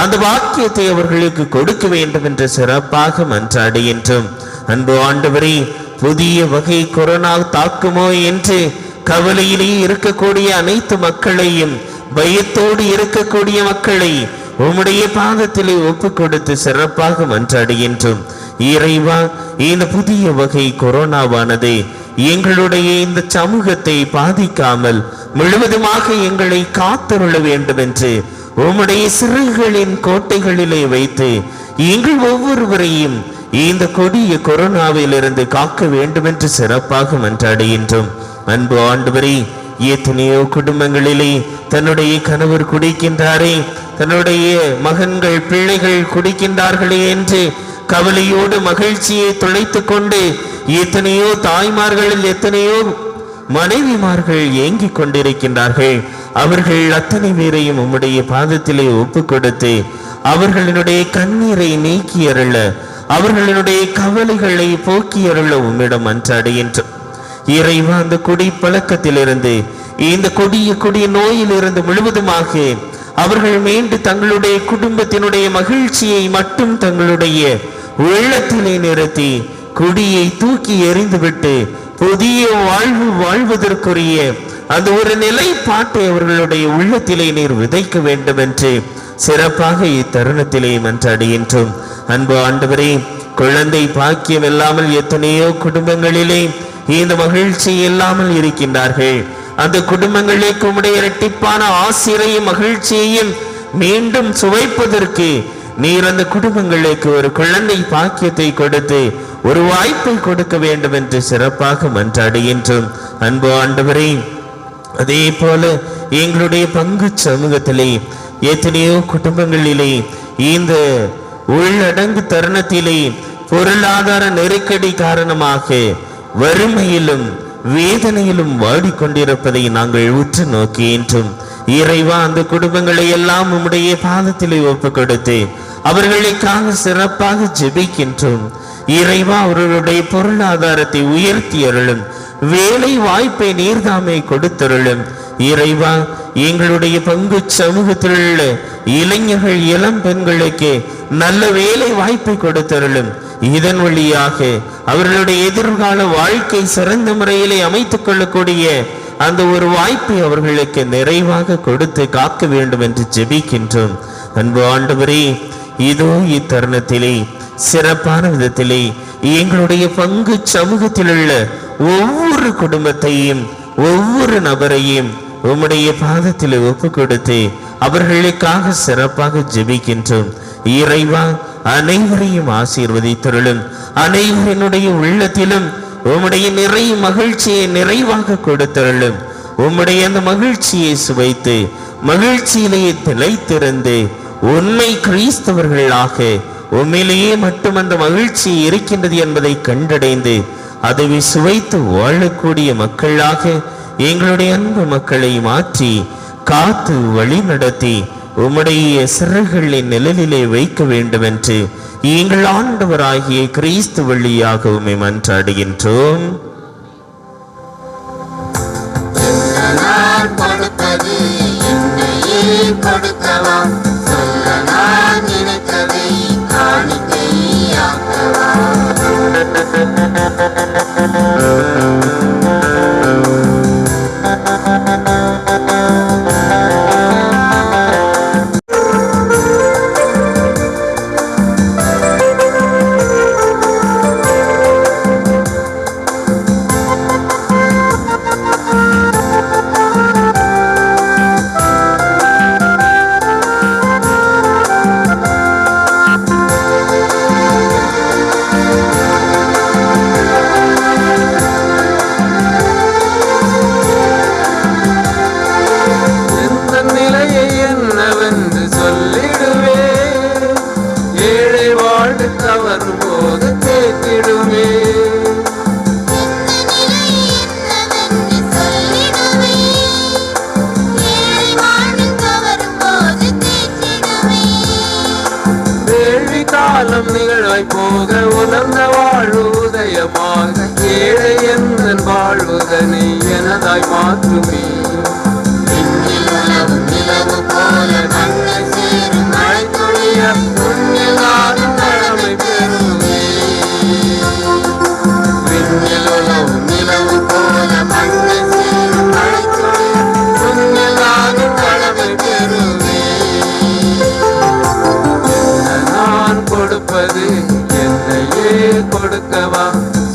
[SPEAKER 3] அந்த வாக்கியத்தை அவர்களுக்கு கொடுக்க வேண்டும் என்று சிறப்பாக மன்றாடுகின்றோம். அன்பு ஆண்டவரே, புதிய வகை கொரோனா தாக்குமோ என்று கவலையிலே இருக்கக்கூடிய அனைத்து மக்களையும், பயத்தோடு இருக்கக்கூடிய மக்களை உம்முடைய பாதத்திலே ஒப்பு கொடுத்து சிறப்பாக மன்றாடுகின்றோம். இறைவா, இந்த புதிய வகை கொரோனாவானது எங்களுடைய இந்த சமூகத்தை பாதிக்காமல் முழுவதுமாக எங்களை காத்தருள வேண்டும் என்று உம்முடைய சிறுகளின் கோட்டைகளிலே வைத்து எங்கள் ஒவ்வொருவரையும் இந்த கொடிய கொரோனாவிலிருந்து காக்க வேண்டும் என்று சிறப்பாக மன்றாடுகின்றோம். அன்பு ஆண்டவரே, எத்தனையோ குடும்பங்களிலே தன்னுடைய கணவர் குடிக்கின்றாரே, தன்னுடைய மகன்கள் பிள்ளைகள் குடிக்கின்றார்களே என்று கவலையோடு மகிழ்ச்சியை தொலைத்து கொண்டு எத்தனையோ தாய்மார்களில் எத்தனையோ மனைவிமார்கள் ஏங்கிக் கொண்டிருக்கின்றார்கள். அவர்கள் அத்தனை பேரையும் உம்முடைய பாதத்திலே ஒப்பு கொடுத்து அவர்களுடைய கண்ணீரை நீக்கி அருள, அவர்களுடைய கவலைகளை போக்கி அருள உம்மிடம் மன்றாடுகின்றோம். இறைவா, அந்த குடி பழக்கத்திலிருந்து, இந்த கொடிய நோயிலிருந்து முழுவதுமாக அவர்கள் மீண்டு தங்களுடைய குடும்பத்தினுடைய மகிழ்ச்சியை மட்டும் தங்களுடைய உள்ளத்திலே நிறுத்தி குடியை தூக்கி எறிந்துவிட்டு புதிய வாழ்வதற்குரிய அந்த ஒரு நிலைப்பாட்டை அவர்களுடைய உள்ளத்திலே நீர் விதைக்க வேண்டும் என்று சிறப்பாக இத்தருணத்திலே மன்றாடுகின்றோம். அன்பு ஆண்டவரே, குழந்தை பாக்கியம் இல்லாமல் எத்தனையோ குடும்பங்களிலே இந்த மகிழ்ச்சி இல்லாமல் இருக்கின்றார்கள். அந்த குடும்பங்களுக்கு உம்முடைய இரட்டிப்பான ஆசிரியையும் மகிழ்ச்சியையும் மீண்டும் சுவைப்பதற்கு நீர் அந்த குடும்பங்களுக்கு ஒரு குழந்தை பாக்கியத்தை கொடுத்து ஒரு வாய்ப்பை கொடுக்க வேண்டும் என்று சிறப்பாக மன்றாடுகின்றோம். அன்பு ஆண்டவரே, அதே போல எங்களுடைய பங்கு சமூகத்திலே எத்தனையோ குடும்பங்களிலே இந்த உள்ளடங்கு தருணத்திலே பொருளாதார நெருக்கடி காரணமாக வறுமையிலும் வேதனையிலும் வாடிக்கொண்டிருப்பதை நாங்கள் உற்று நோக்கின்றோம். இறைவா, அந்த குடும்பங்களை எல்லாம் உம்முடைய பாதத்திலே ஒப்பு கொடுத்து அவர்களுக்காக சிறப்பாக ஜெபிக்கின்றோம். இறைவா, அவர்களுடைய பொருளாதாரத்தை உயர்த்தி அருளும். வேலை வாய்ப்பை நீர்தாமை கொடுத்தருளும். இறைவா, எங்களுடைய பங்கு சமூகத்தில் உள்ள இளைஞர்கள், இளம் பெண்களுக்கு நல்ல வேலை வாய்ப்பை கொடுத்தருளும். இதன் வழியாக அவர்களுடைய எதிர்கால வாழ்க்கை சிறந்த முறையிலே அமைத்துக் கொள்ளக்கூடிய அந்த ஒரு வாய்ப்பை அவர்களுக்கு நிறைவாக கொடுத்து காக்க வேண்டும் என்று ஜெபிக்கின்றோம். அன்பு ஆண்டவரே, இதோ இத்தருணத்திலே சிறப்பான விதத்திலே எங்களுடைய பங்கு சமூகத்தில் உள்ள ஒவ்வொரு குடும்பத்தையும் ஒவ்வொரு நபரையும் உம்முடைய பாதத்தில் ஒப்பு கொடுத்து அவர்களுக்காக சிறப்பாக ஜெபிக்கின்றோம். இறைவா, அனைவரையும் ஆசீர்வதித்தருளும். அனைவரினுடைய உள்ளத்திலும் உம்முடைய நிறை மகிழ்ச்சியை நிறைவாக கொடுத்தருளும். உம்முடைய அந்த மகிழ்ச்சியை சுவைத்து மகிழ்ச்சியிலேயே திளைத்திருந்து உண்மை கிறிஸ்தவர்களாக உண்மையிலேயே மட்டும் அந்த மகிழ்ச்சி இருக்கின்றது என்பதை கண்டடைந்து அதை சுவைத்து வாழக்கூடிய மக்களாக எங்களுடைய அன்பு மக்களை மாற்றி காத்து வழி நடத்தி உம்முடைய சிறகுகளின் நிழலிலே வைக்க வேண்டும் என்று எங்கள் ஆண்டவராகிய கிறிஸ்து வழியாக உம்மை மன்றாடுகின்றோம்.
[SPEAKER 2] நான் கொடுப்பது என்னையே கொடுக்கவா, சொல்ல நான் நினைத்ததை காணிக்கையாக்கவா.
[SPEAKER 6] காலம் நிகழ்வாய் போக உணர்ந்த வாழ்வு உதயமாக ஏழை எந்த வாழ்வுதனை எனதாய் மாற்றுமே.
[SPEAKER 2] விண்ணில் உலவும் நிலவு போல மண்ணை சேரும் மழைத்துளிய உன்னில் நானும் கடமை பெறுமே. விண்ணில் உலவும் நிலவு போல மண்ணை சேரும் மழைத்துளிய உன்னில் நானும் கடமை பெறுமே.
[SPEAKER 6] நான் கொடுப்பது என்னையே கொடுக்கவா,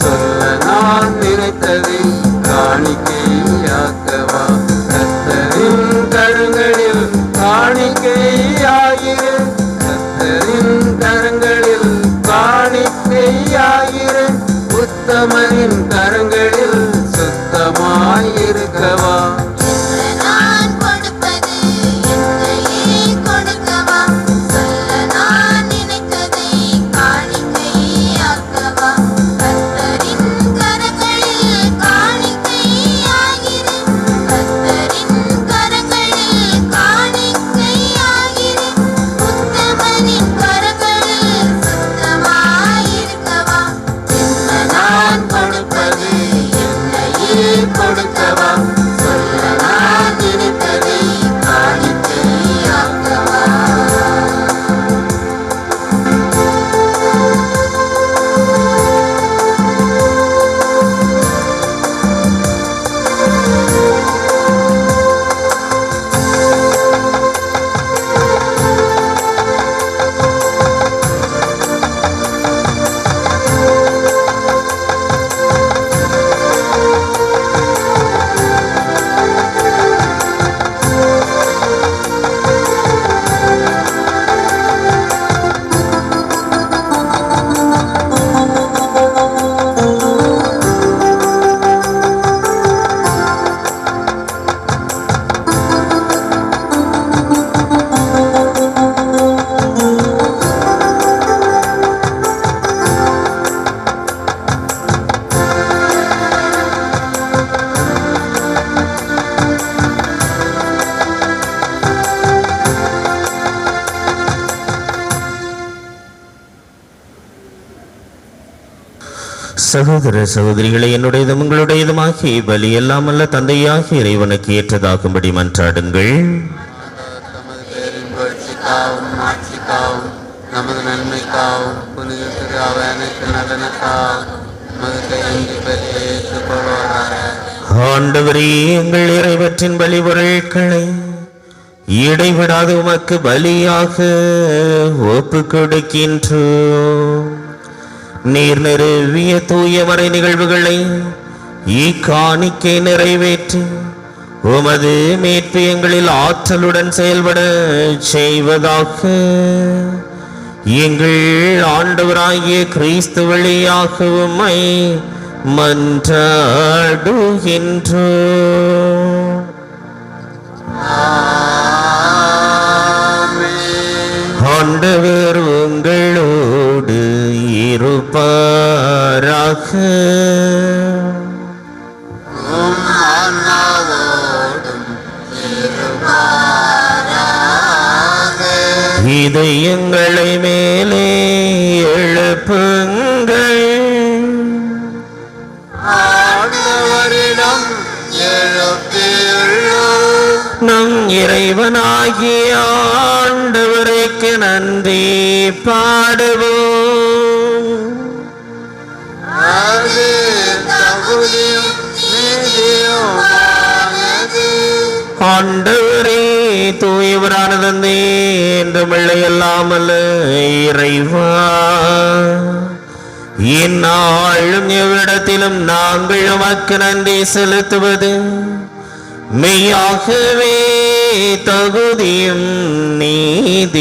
[SPEAKER 6] சொல்ல நான் நினைத்ததை காணிக்கையாக்கவா. கர்த்தரின் கரங்களில் காணிக்கையாயிரு, கர்த்தரின் கரங்களில் காணிக்கையாயிரு, உத்தமனின் கரங்களில் சுத்தமாயிருக்கவா.
[SPEAKER 2] நான் கொடுப்பது என்னையே கொடுக்கவா, சொல்ல நான் நினைத்ததை காணிக்கையாக்கவா. கர்த்தரின் கரங்களில் காணிக்கையாயிரு, கர்த்தரின் கரங்களில் காணிக்கையாயிரு, உத்தமனின் கரங்களில் சுத்தமாயிருக்கவா. நான் கொடுப்பது என்னையே கொடுக்கவா, சொல்ல நான் நினைத்ததை காணிக்கையாக்கவா.
[SPEAKER 3] சகோதர சகோதரிகளை, என்னுடையதும் உங்களுடையதுமாகிய பலி எல்லாம் அல்ல தந்தையாகிய இறைவனுக்கு ஏற்றதாகும்படி மன்றாடுங்கள்.
[SPEAKER 6] தமது பேரின் புகழ்ச்சிக்காவும் ஆட்சிக்காவும் நமது நன்மைக்காவும் புனித திரு அவை அனைத்து நலனுக்காகவும் நமது கையெழுந்து பலியை ஏற்றுக்கொள்வாராக.
[SPEAKER 3] ஆண்டவரே, எங்கள் இறைவற்றின் பலி பொருட்களை இடைவிடாது உமக்கு பலியாக ஒப்பு கொடுக்கின்றோம். நீர் நிறுவிய தூயமறை நிகழ்வுகளை இக்காணிக்கை நிறைவேற்றி உமது மீட்பு எங்களில் ஆற்றலுடன் செயல்பட செய்வதாக எங்கள் ஆண்டவராகிய கிறிஸ்து வழியாக உம்மை மன்றாடுகின்றோம். ஆண்டவர் உங்களோடு இருப்பாராக. இதயங்களை மேலே எழுப்புங்கள்.
[SPEAKER 2] ஆண்டவரிடம் எழுப்பியுள்ளோம்.
[SPEAKER 3] நம் இறைவனாகிய ஆண்டவருக்கு நன்றி பாடுவோம்.
[SPEAKER 2] அது தகுதியும் நீதியுமானது.
[SPEAKER 3] ஆண்டவரே, தூயவரான தந்தை என்றும் எல்லாம் இறைவா, இந்நாளும் எவ்விடத்திலும் நாங்கள் உமக்கு நன்றி செலுத்துவது மெய்யாகவே தகுதியும் நீதியுமாகும்.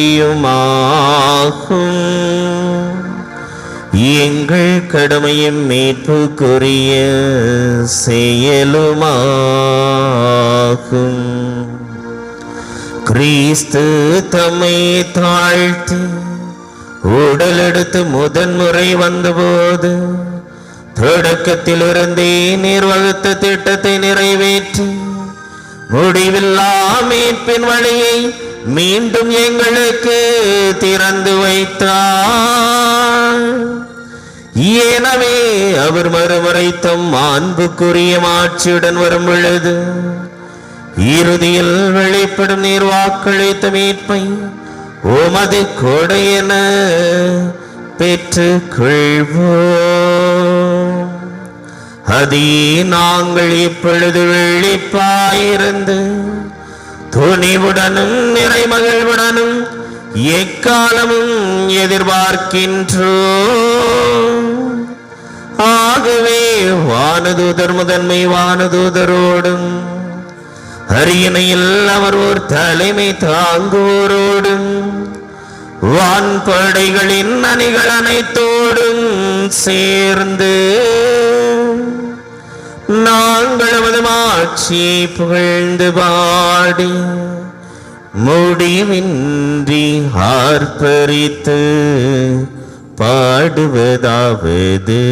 [SPEAKER 3] எங்கள் கடமையும் மீட்புக்குரிய செயலுமாகும். கிறிஸ்து தம்மை தாழ்த்தி உடல் எடுத்து முதன்முறை வந்தபோது தொடக்கத்திலிருந்தே நீர் வகுத்த திட்டத்தை நிறைவேற்றி முடிவில்லா மீட்பின் வழியை மீண்டும் எங்களுக்கு திறந்து வைத்தார். எனவே அவர் மறுமுறை தம் அன்புக்குரிய மாட்சியுடன் வரும் பொழுது இறுதியில் வெளிப்படும் நீர் வாக்களித்த மீட்பை உமது கொடையென பெற்றுக் கொள்வோம். அதே நாங்கள் இப்பொழுது விழிப்பாயிருந்து துணிவுடனும் நிறைமகிழ்வுடனும் எக்காலமும் எதிர்பார்க்கின்றோம். ஆகவே வானதூதர் முதன்மை வானதூதரோடும் அரியணையில் அவர் ஒரு தலைமை தாங்குவோரோடும் வான்படைகளின் அணிகள் அனைத்தோடும் சேர்ந்து நாங்கள் நமது மாட்சியை புகழ்ந்து பாடி முடிவின்றி ஆர்ப்பரித்து பாடுவதாவது.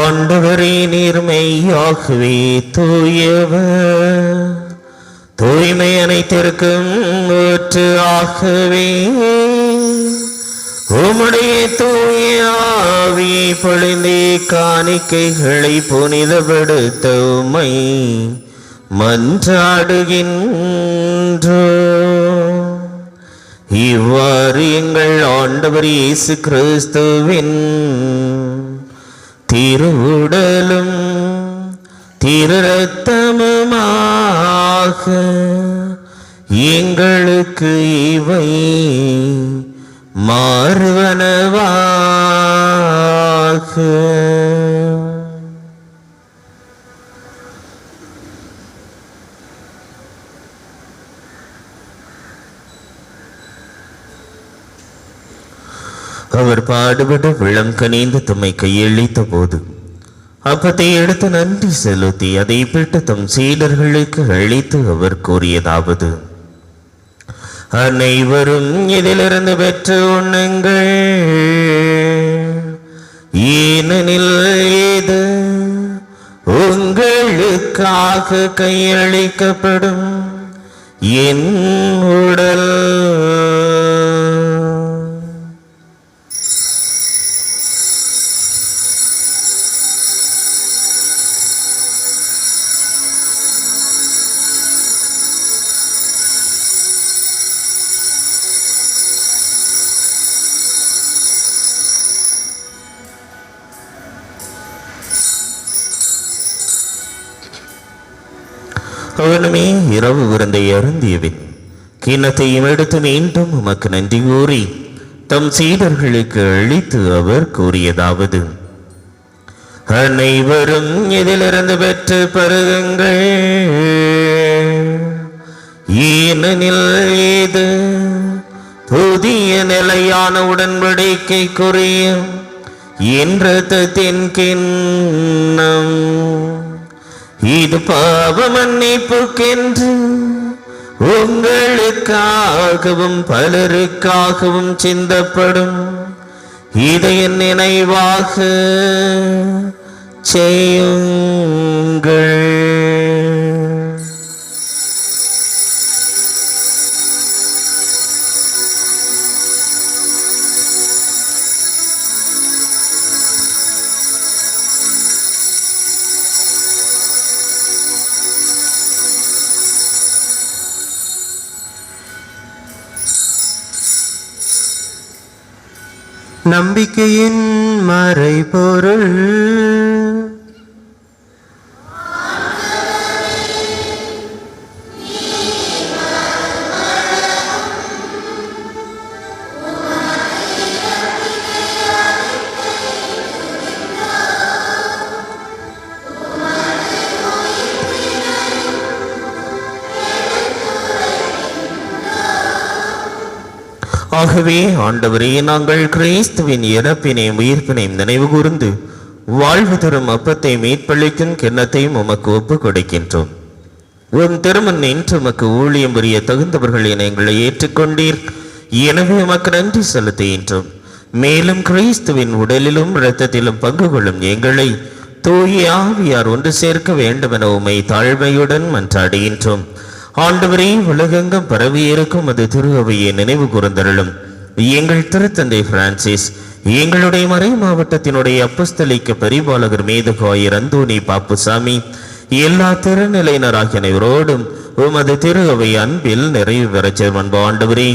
[SPEAKER 3] ஆண்டவரே நீர்மையாகவே தூயவர், தூய்மை அனைத்திற்கும் ஊற்று ஆகவே உம்முடைய தூய ஆவியை பொழிந்தே காணிக்கைகளை புனிதப்படுத்த உம்மை மன்றாடுகின்றோம். இவ்வாறு எங்கள் ஆண்டவர் இயேசு கிறிஸ்துவின் திருவுடலும் திரு இரத்தமுமாக எங்களுக்கு இவை மாறுவனவாக. அவர் பாடுபட விளம் கனிந்து தம்மை கையளித்த போது அப்பத்தை எடுத்து நன்றி செலுத்தி அதை பெற்று தம் சீடர்களுக்கு அளித்து அவர் கூறியதாவது: அனைவரும் இதிலிருந்து பெற்று உண்ணுங்கள், ஏனெனில் இது உங்களுக்காக கையளிக்கப்படும் என் உடல். அவனுமே இரவு விருந்தை அருந்தியவின் கிண்ணத்தையும் எடுத்து மீண்டும் உமக்கு நன்றி கூறி தம் சீடர்களுக்கு அளித்து அவர் கூறியதாவது: அனைவரும் இதிலிருந்து பெற்று பருகுங்கள், ஏனெனில் இது புதிய நிலையான உடன்படிக்கைக்குரிய என் இரத்தத்தின் கிண்ணம். இது பாவ மன்னிப்புக்கென்று உங்களுக்காகவும் பலருக்காகவும் சிந்தப்படும் இதய நினைவாக செய்யுங்கள்.
[SPEAKER 8] நம்பிக்கையின் மறைபொருள்.
[SPEAKER 3] ஆகவே ஆண்டவரே, நாங்கள் கிறிஸ்துவின் இறப்பினையும் உயிர்ப்பினையும் நினைவு கூர்ந்து வாழ்வு தரும் அப்பத்தை மீட்பளிக்கும் கிண்ணத்தையும் உமக்கு ஒப்புக் கொடுக்கின்றோம். உம் திருமண் என்று உமக்கு ஊழியம் புரிய தகுந்தவர்கள் என எங்களை ஏற்றுக்கொண்டீர். எனவே உமக்கு நன்றி செலுத்துகின்றோம். மேலும் கிறிஸ்துவின் உடலிலும் இரத்தத்திலும் பங்கு கொள்ளும் எங்களை தூய ஆவியார் ஒன்று சேர்க்க வேண்டும் என உம்மை தாழ்மையுடன் மன்றாடுகின்றோம். ஆண்டவரே, உலகெங்கும் பரவி இருக்கும் அது திரு அவையை நினைவு கூர்ந்தருளும். எங்கள் திருத்தந்தை பிரான்சிஸ், எங்களுடைய மறை மாவட்டத்தினுடைய அப்போஸ்தலிக்க பரிபாலகர் மேதகாயர் அந்தோணி பாப்புசாமி, எல்லா திருநிலையினராகிய அனைவரோடும் உமது திரு அவை அன்பில் நிறைவு பெறச் அன்பு ஆண்டவரே,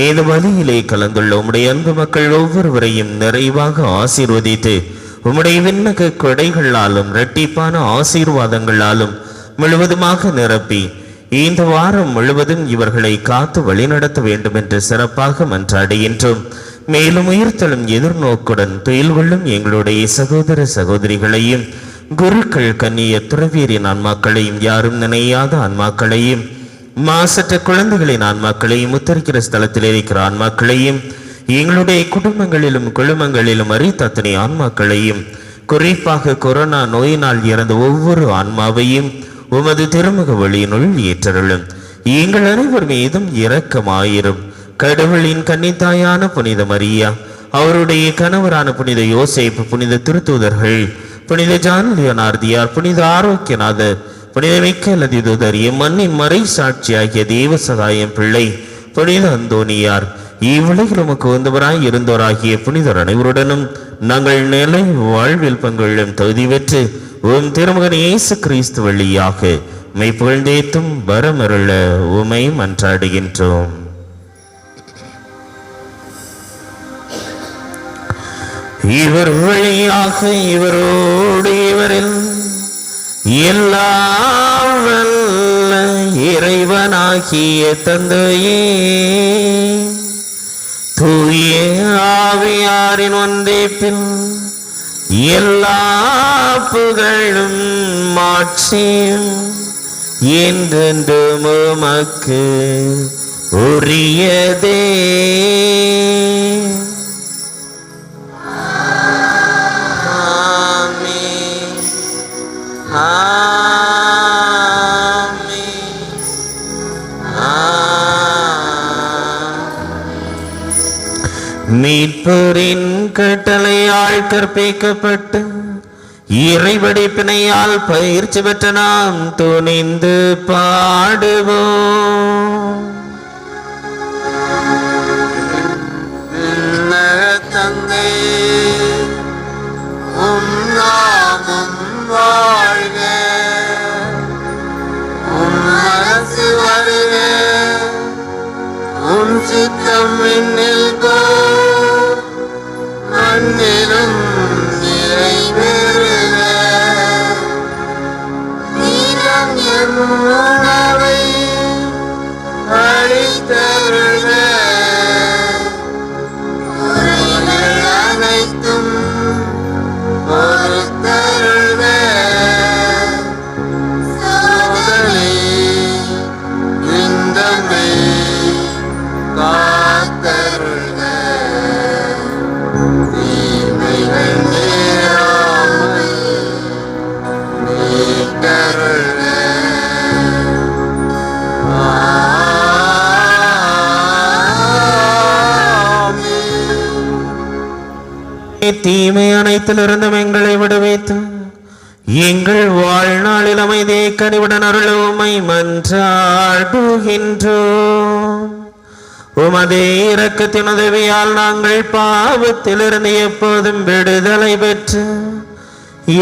[SPEAKER 3] இந்த வழியிலே கலந்துள்ள உம்முடைய அன்பு மக்கள் ஒவ்வொருவரையும் நிறைவாக ஆசீர்வதித்து உம்முடைய விண்ணக கொடைகளாலும் இரட்டிப்பான ஆசீர்வாதங்களாலும் முழுவதுமாக நிரப்பி இந்த வாரம் முழுவதும் இவர்களை காத்து வழிநடத்த வேண்டும் என்று சிறப்பாக மன்றாடுகின்றோம். மேலும் உயிர்த்தலும் எதிர்நோக்குடன் துயில் கொள்ளும் எங்களுடைய சகோதர சகோதரிகளையும் குருக்கள் கன்னிய துறவியரின் ஆன்மாக்களையும் யாரும் நினையாத ஆன்மாக்களையும் மாசற்ற குழந்தைகளின் ஆன்மாக்களையும் உத்தரிக்கிற ஸ்தலத்தில் இருக்கிற ஆன்மாக்களையும் எங்களுடைய குடும்பங்களிலும் குழுமங்களிலும் அறித்த அத்தனை ஆன்மாக்களையும் குறிப்பாக கொரோனா நோயினால் இறந்த ஒவ்வொரு ஆன்மாவையும் உமது திருமுக வழியினுள் ஏற்றருளும். எங்கள் அனைவர் மீதும் இரக்கமாயிரும். கடவுளின் கன்னித்தாயான புனித மரியா, அவருடைய கணவரான புனித யோசேப்பு, புனித திருத்தூதர்கள், புனித ஜான் லியோனார்தியார், புனித ஆரோக்கியநாதர், புனித மிக்கேல் அதிதூதர், மண்ணின் மறை சாட்சியாகிய தேவ சகாயம் பிள்ளை, புனித அந்தோனியார், இவ்வுலகில் உமக்கு வந்தவராய் இருந்தோராகிய புனிதர் அனைவருடனும் நாங்கள் நிலை வாழ்வில் பங்குள்ளும் தகுதி பெற்று உம் திருமகன் இயேசு கிறிஸ்து வழியாக மெய் புகழ்ந்தேத்தும் வரமருள உமை மன்றாடுகின்றோம். இவர் வழியாக இவரோடு இவரில் எல்லாம் வல்ல இறைவனாகிய தந்தையே, தூய ஆவியாரின் ஒன்றைப்பில் எல்லா புகழும் மாட்சியும் என்றென்றும் உமக்கு உரியதே. ஆமென். ஆமென். மீட்பரின் கட்டளையால் கற்பிக்கப்பட்டு இறைவடிப்பினையால் பயிற்சி பெற்ற நாம் துணிந்து பாடுவோம்.
[SPEAKER 2] தந்தை உம் நாமம் வாழ்க, உம் அரசு வருக, உம் சித்தம் விண்ணில் போல் மண்ணிலும் நிறைவேறுக. நீரம் எம் உணவை அளித்தருள்க, குறைகள் அனைத்தும் பொறுத்தருள்க. சோதனை நிந்தமை காத்தருள்க, தீமைகள் நேராமல் மீட்டருள்க.
[SPEAKER 3] தீமை அனைத்திலிருந்தும் எங்களை விடுவித்து எங்கள் வாழ்நாளில் அமைதியை கனிவுடன் அருள உம்மை மன்றாடுகின்றோம். உமது இரக்கத்தின் உதவியால் நாங்கள் பாவத்திலிருந்து எப்போதும் விடுதலை பெற்று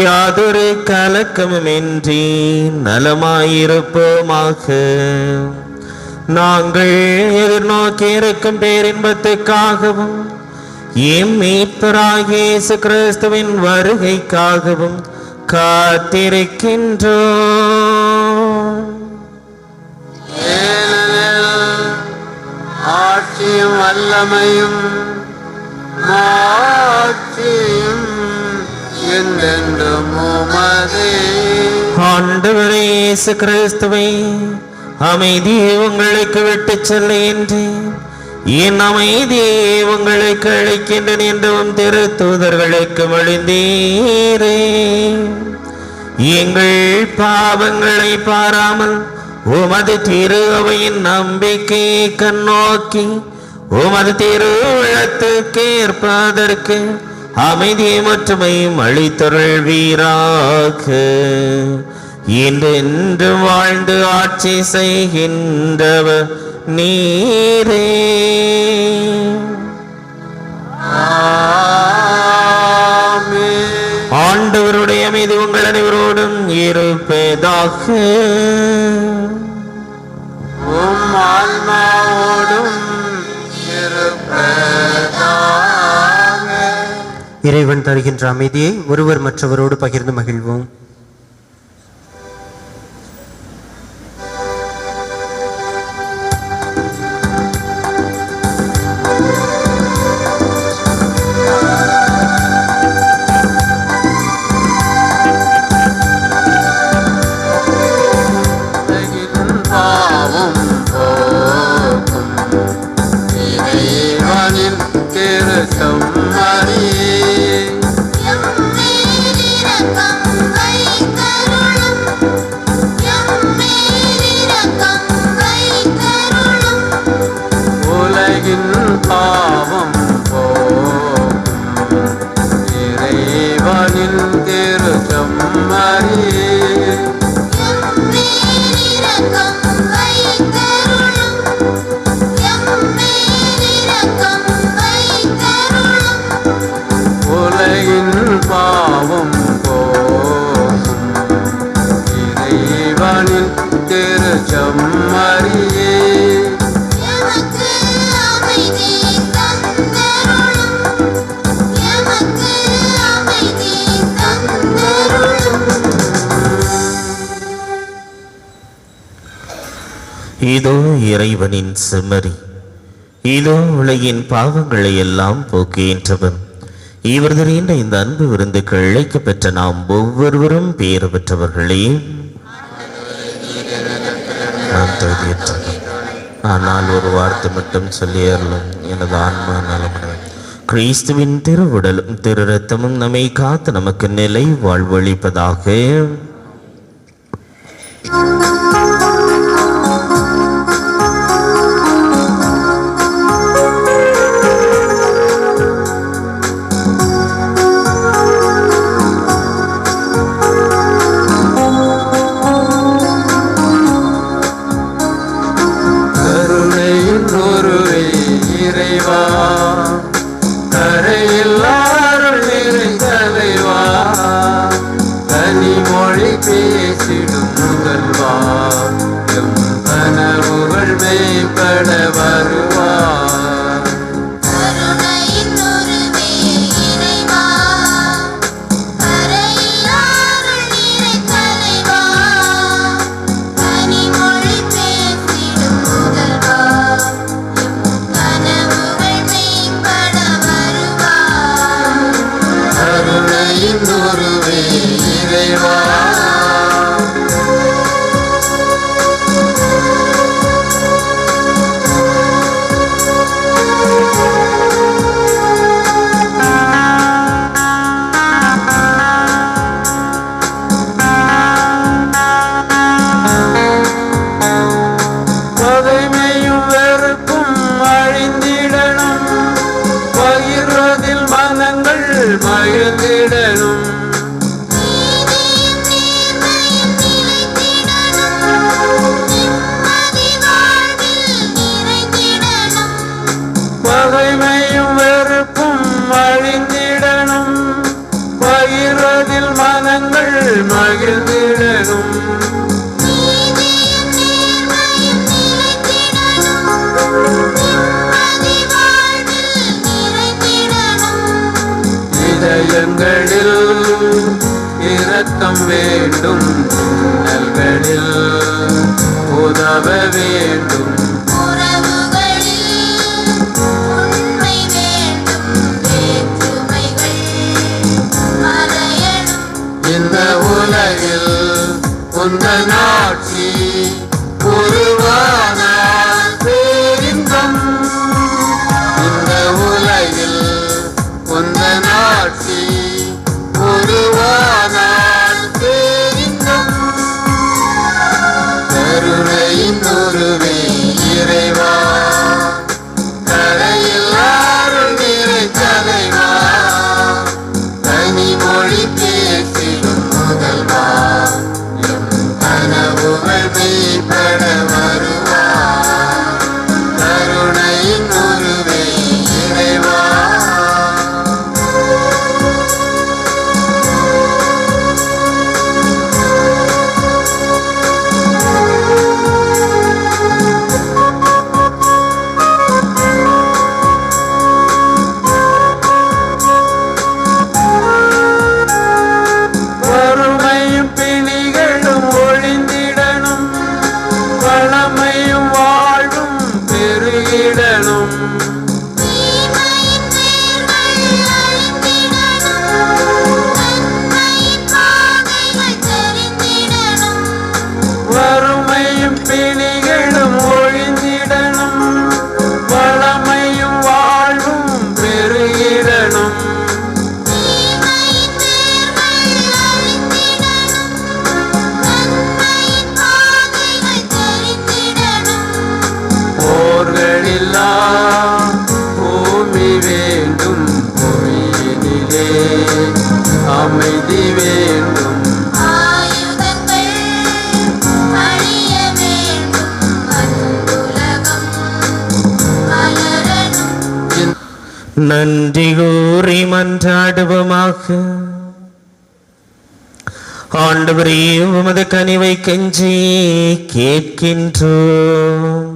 [SPEAKER 3] யாதொரு கலக்கமுமின்றி நலமாயிருப்போமாக. நாங்கள் எதிர்நோக்கி இருக்கும் பேரின்பத்துக்காகவும் எம் மீட்பராகிய இயேசு கிறிஸ்துவின் வருகைக்காகவும் காத்திருக்கின்றோம்.
[SPEAKER 6] ஆட்சியும் வல்லமையும் மாட்சியும் என்றென்றும் உமதே.
[SPEAKER 3] ஆண்டவரே இயேசு கிறிஸ்துவை அமைதியை உங்களுக்கு விட்டுச் செல்லுகின்றேன், என் அமைதியை உங்களுக்கு அளிக்கின்றேன் என்றும் திரு தூதர்களுக்கு மொழிந்தீரே. எங்கள் பாவங்களை பாராமல் உமது திரு அவையின் நம்பிக்கையை கண்ணோக்கி உமது திருவிழத்துக்கு ஏற்பதற்கு அமைதியை மற்றுமையும் அளித்தருள்வீராக. என்று வாழ்ந்து ஆட்சி செய்கின்றவர் நீரே. ஆண்டவருடைய அமைதி உங்கள் அனைவரோடும் இருப்பதாக.
[SPEAKER 6] ஆன்மாவோடும் இருப்பதாக.
[SPEAKER 8] இறைவன் தருகின்ற அமைதியை ஒருவர் மற்றவரோடு பகிர்ந்து மகிழ்வோம்.
[SPEAKER 3] இதோ இறைவனின் செம்மறி, இதோ உலகின் பாவங்களை எல்லாம் போக்குகின்றவன். இவர் நிறைந்த இந்த அன்பு விருந்துக்கு அழைக்க பெற்ற நாம் ஒவ்வொருவரும் பேறு பெற்றவர்களே. நான் தகுதியற்றவன், ஆனால் ஒரு வார்த்தை மட்டும் சொல்லியறலும் எனது ஆன்மா நலமடையும். கிறிஸ்துவின் திருவுடலும் திரு ரத்தமும் நம்மை காத்து நமக்கு நிலை வாழ்வளிப்பதாக.
[SPEAKER 6] மனங்கள் மகிழ்ந்திடனும் இதயங்களில் இரக்கம் வேண்டும், நல்களில் உதவ வேண்டும். இந்த உலகில் உந்தன் ஆட்சி உருவானால் பேரின்பம். இந்த உலகில் உந்தன் ஆட்சி உருவானால் பேரின்பம். கருணையின் உருவே இறைவா, கரையில் அருள் நிறை தலைவா, தனிமொழி பேசிடும் முதல்வா, எம் கனவுகள் மெய்ப்பட வருவார். கருணையின் உருவே இறைவா. வறுமையும் பிணிகளும் ஒழிந்திடனும், வளமையும் வாழ்வும் பெருகிடனும். வறுமையும் பிணிகளும் ஒழிந்திடனும், வளமையும் வாழ்வும் பெருகிடனும். போர்களில்லா பூமி வேண்டும், புவியினிலே அமைதி வேண்டும்.
[SPEAKER 3] நன்றி கூறி மன்றாடுவோமாக. ஆண்டவரே, உமது கனிவை கெஞ்சி கேட்கின்றோம்.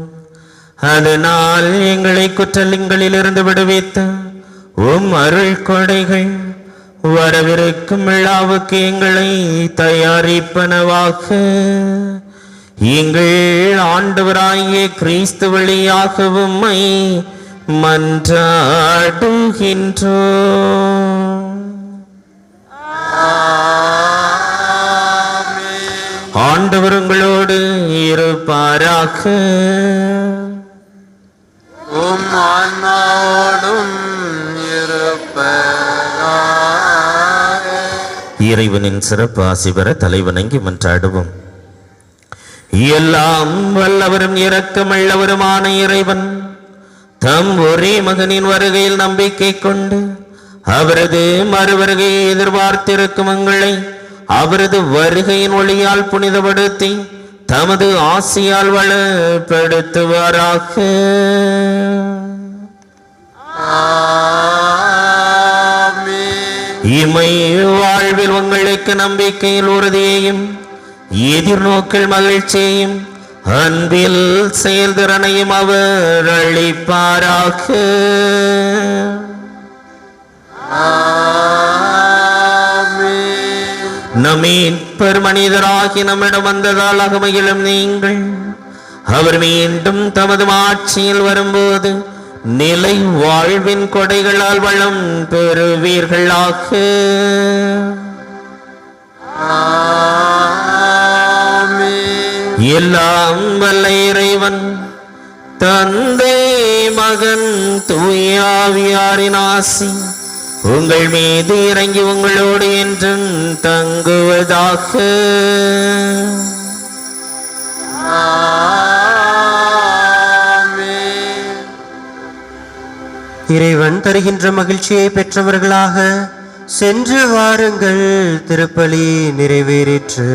[SPEAKER 3] அதனால் எங்களை குற்றலிங்களிலிருந்து விடுவித்த உம் அருள் கொடைகள் வரவிருக்கும் விழாவுக்கு எங்களை தயாரிப்பனவாக. எங்கள் ஆண்டவராகிய கிறிஸ்து வழியாக உம்மை மன்றாடுகின்றோம். ஆண்டவர் உங்களோடு இருப்பாராக.
[SPEAKER 6] உம் ஆன்மாவோடும் இருப்பாராக.
[SPEAKER 3] இறைவனின் சிறப்பு ஆசி பெற தலைவணங்கி மன்றாடுவோம். எல்லாம் வல்லவரும் இரக்கமுள்ளவருமான இறைவன் தம் ஒரே மகனின் வருகையில் நம்பிக்கை கொண்டு அவரது மறுவருகையை எதிர்பார்த்திருக்கும் எங்களை அவரது வருகையின் ஒளியால் புனிதப்படுத்தி தமது ஆசியால் வளப்படுத்துவாராக. இமை வாழ்வில் உங்களுக்கு நம்பிக்கையில் உறுதியையும் எதிர்நோக்கில் மகிழ்ச்சியையும் அன்பில் செயல்திறனையும் அவர் அளிப்பாராக. நம்மீட்பர் மனிதராகி நம்மிடம் வந்ததால் அகமையிலும் நீங்கள் அவர் மீண்டும் தமது ஆட்சியில் வரும்போது நிலை வாழ்வின் கொடைகளால் வளம் பெறுவீர்களாக. எல்லாம் வல்ல இறைவன் தந்தை மகன் தூயாவியாரின் ஆசி உங்கள் மீது இறங்கி உங்களோடு என்றும் தங்குவதாக.
[SPEAKER 8] இறைவன் தருகின்ற மகிழ்ச்சியை பெற்றவர்களாக சென்று வாருங்கள். திருப்பலி நிறைவேறிற்று.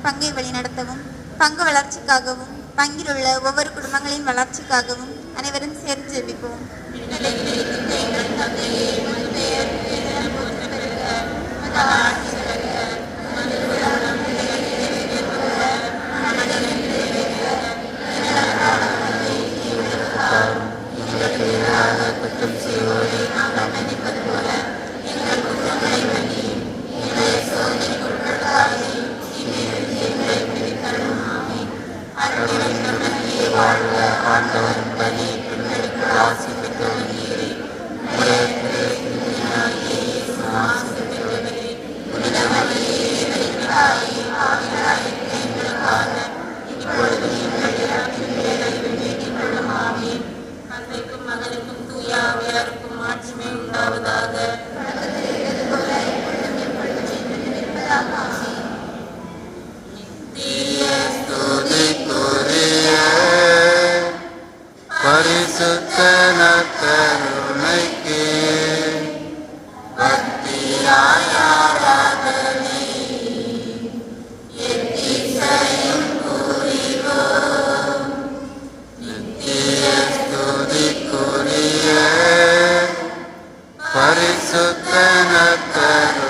[SPEAKER 10] பங்கை வழிநடத்தவும், பங்கு வளர்ச்சிக்காகவும், பங்கில் உள்ள ஒவ்வொரு குடும்பங்களின் வளர்ச்சிக்காகவும் அனைவரும் சேர்ந்து ஜெபிப்போம்.
[SPEAKER 2] குற்றம் செய்வோரை நாம் மன்னிப்பது போல எங்கள் குற்றங்களை மன்னியும். எங்களை சோதனைக்கு உட்படுத்தாதேயும், தீமையிலிருந்து எங்களை விடுவித்தருளும். ஆமென். அருளும் நம்பிக்கை வாழ்க. ஆண்டவரும் பலி பெண்களுக்கு ஆசி பெற்றவர் நீரே. உம்முடைய திருமகனாகிய இயேசு ஆசி பெற்றவரே. புனித மரியே, எங்களுக்கு தாயே, பாவிகளாயிருக்கிற எங்களுக்காக இப்பொழுதும் எங்கள் இறப்பின் வேளையிலும் வேண்டிக் கொள்ளும். ஆமென். தந்தைக்கும் மகனுக்கும் தூய ஆவியாருக்கும் மாட்சிமை உண்டாவதாக. நித்திய ஸ்துதிக்குரிய பரிசுத்த நற்கருணைக்கு பக்தியாய் ஆராதனை எத்திசையும் புரிவோம். நித்திய ஸ்துதிக்குரிய பரிசுத்த நற்கருணைக்கு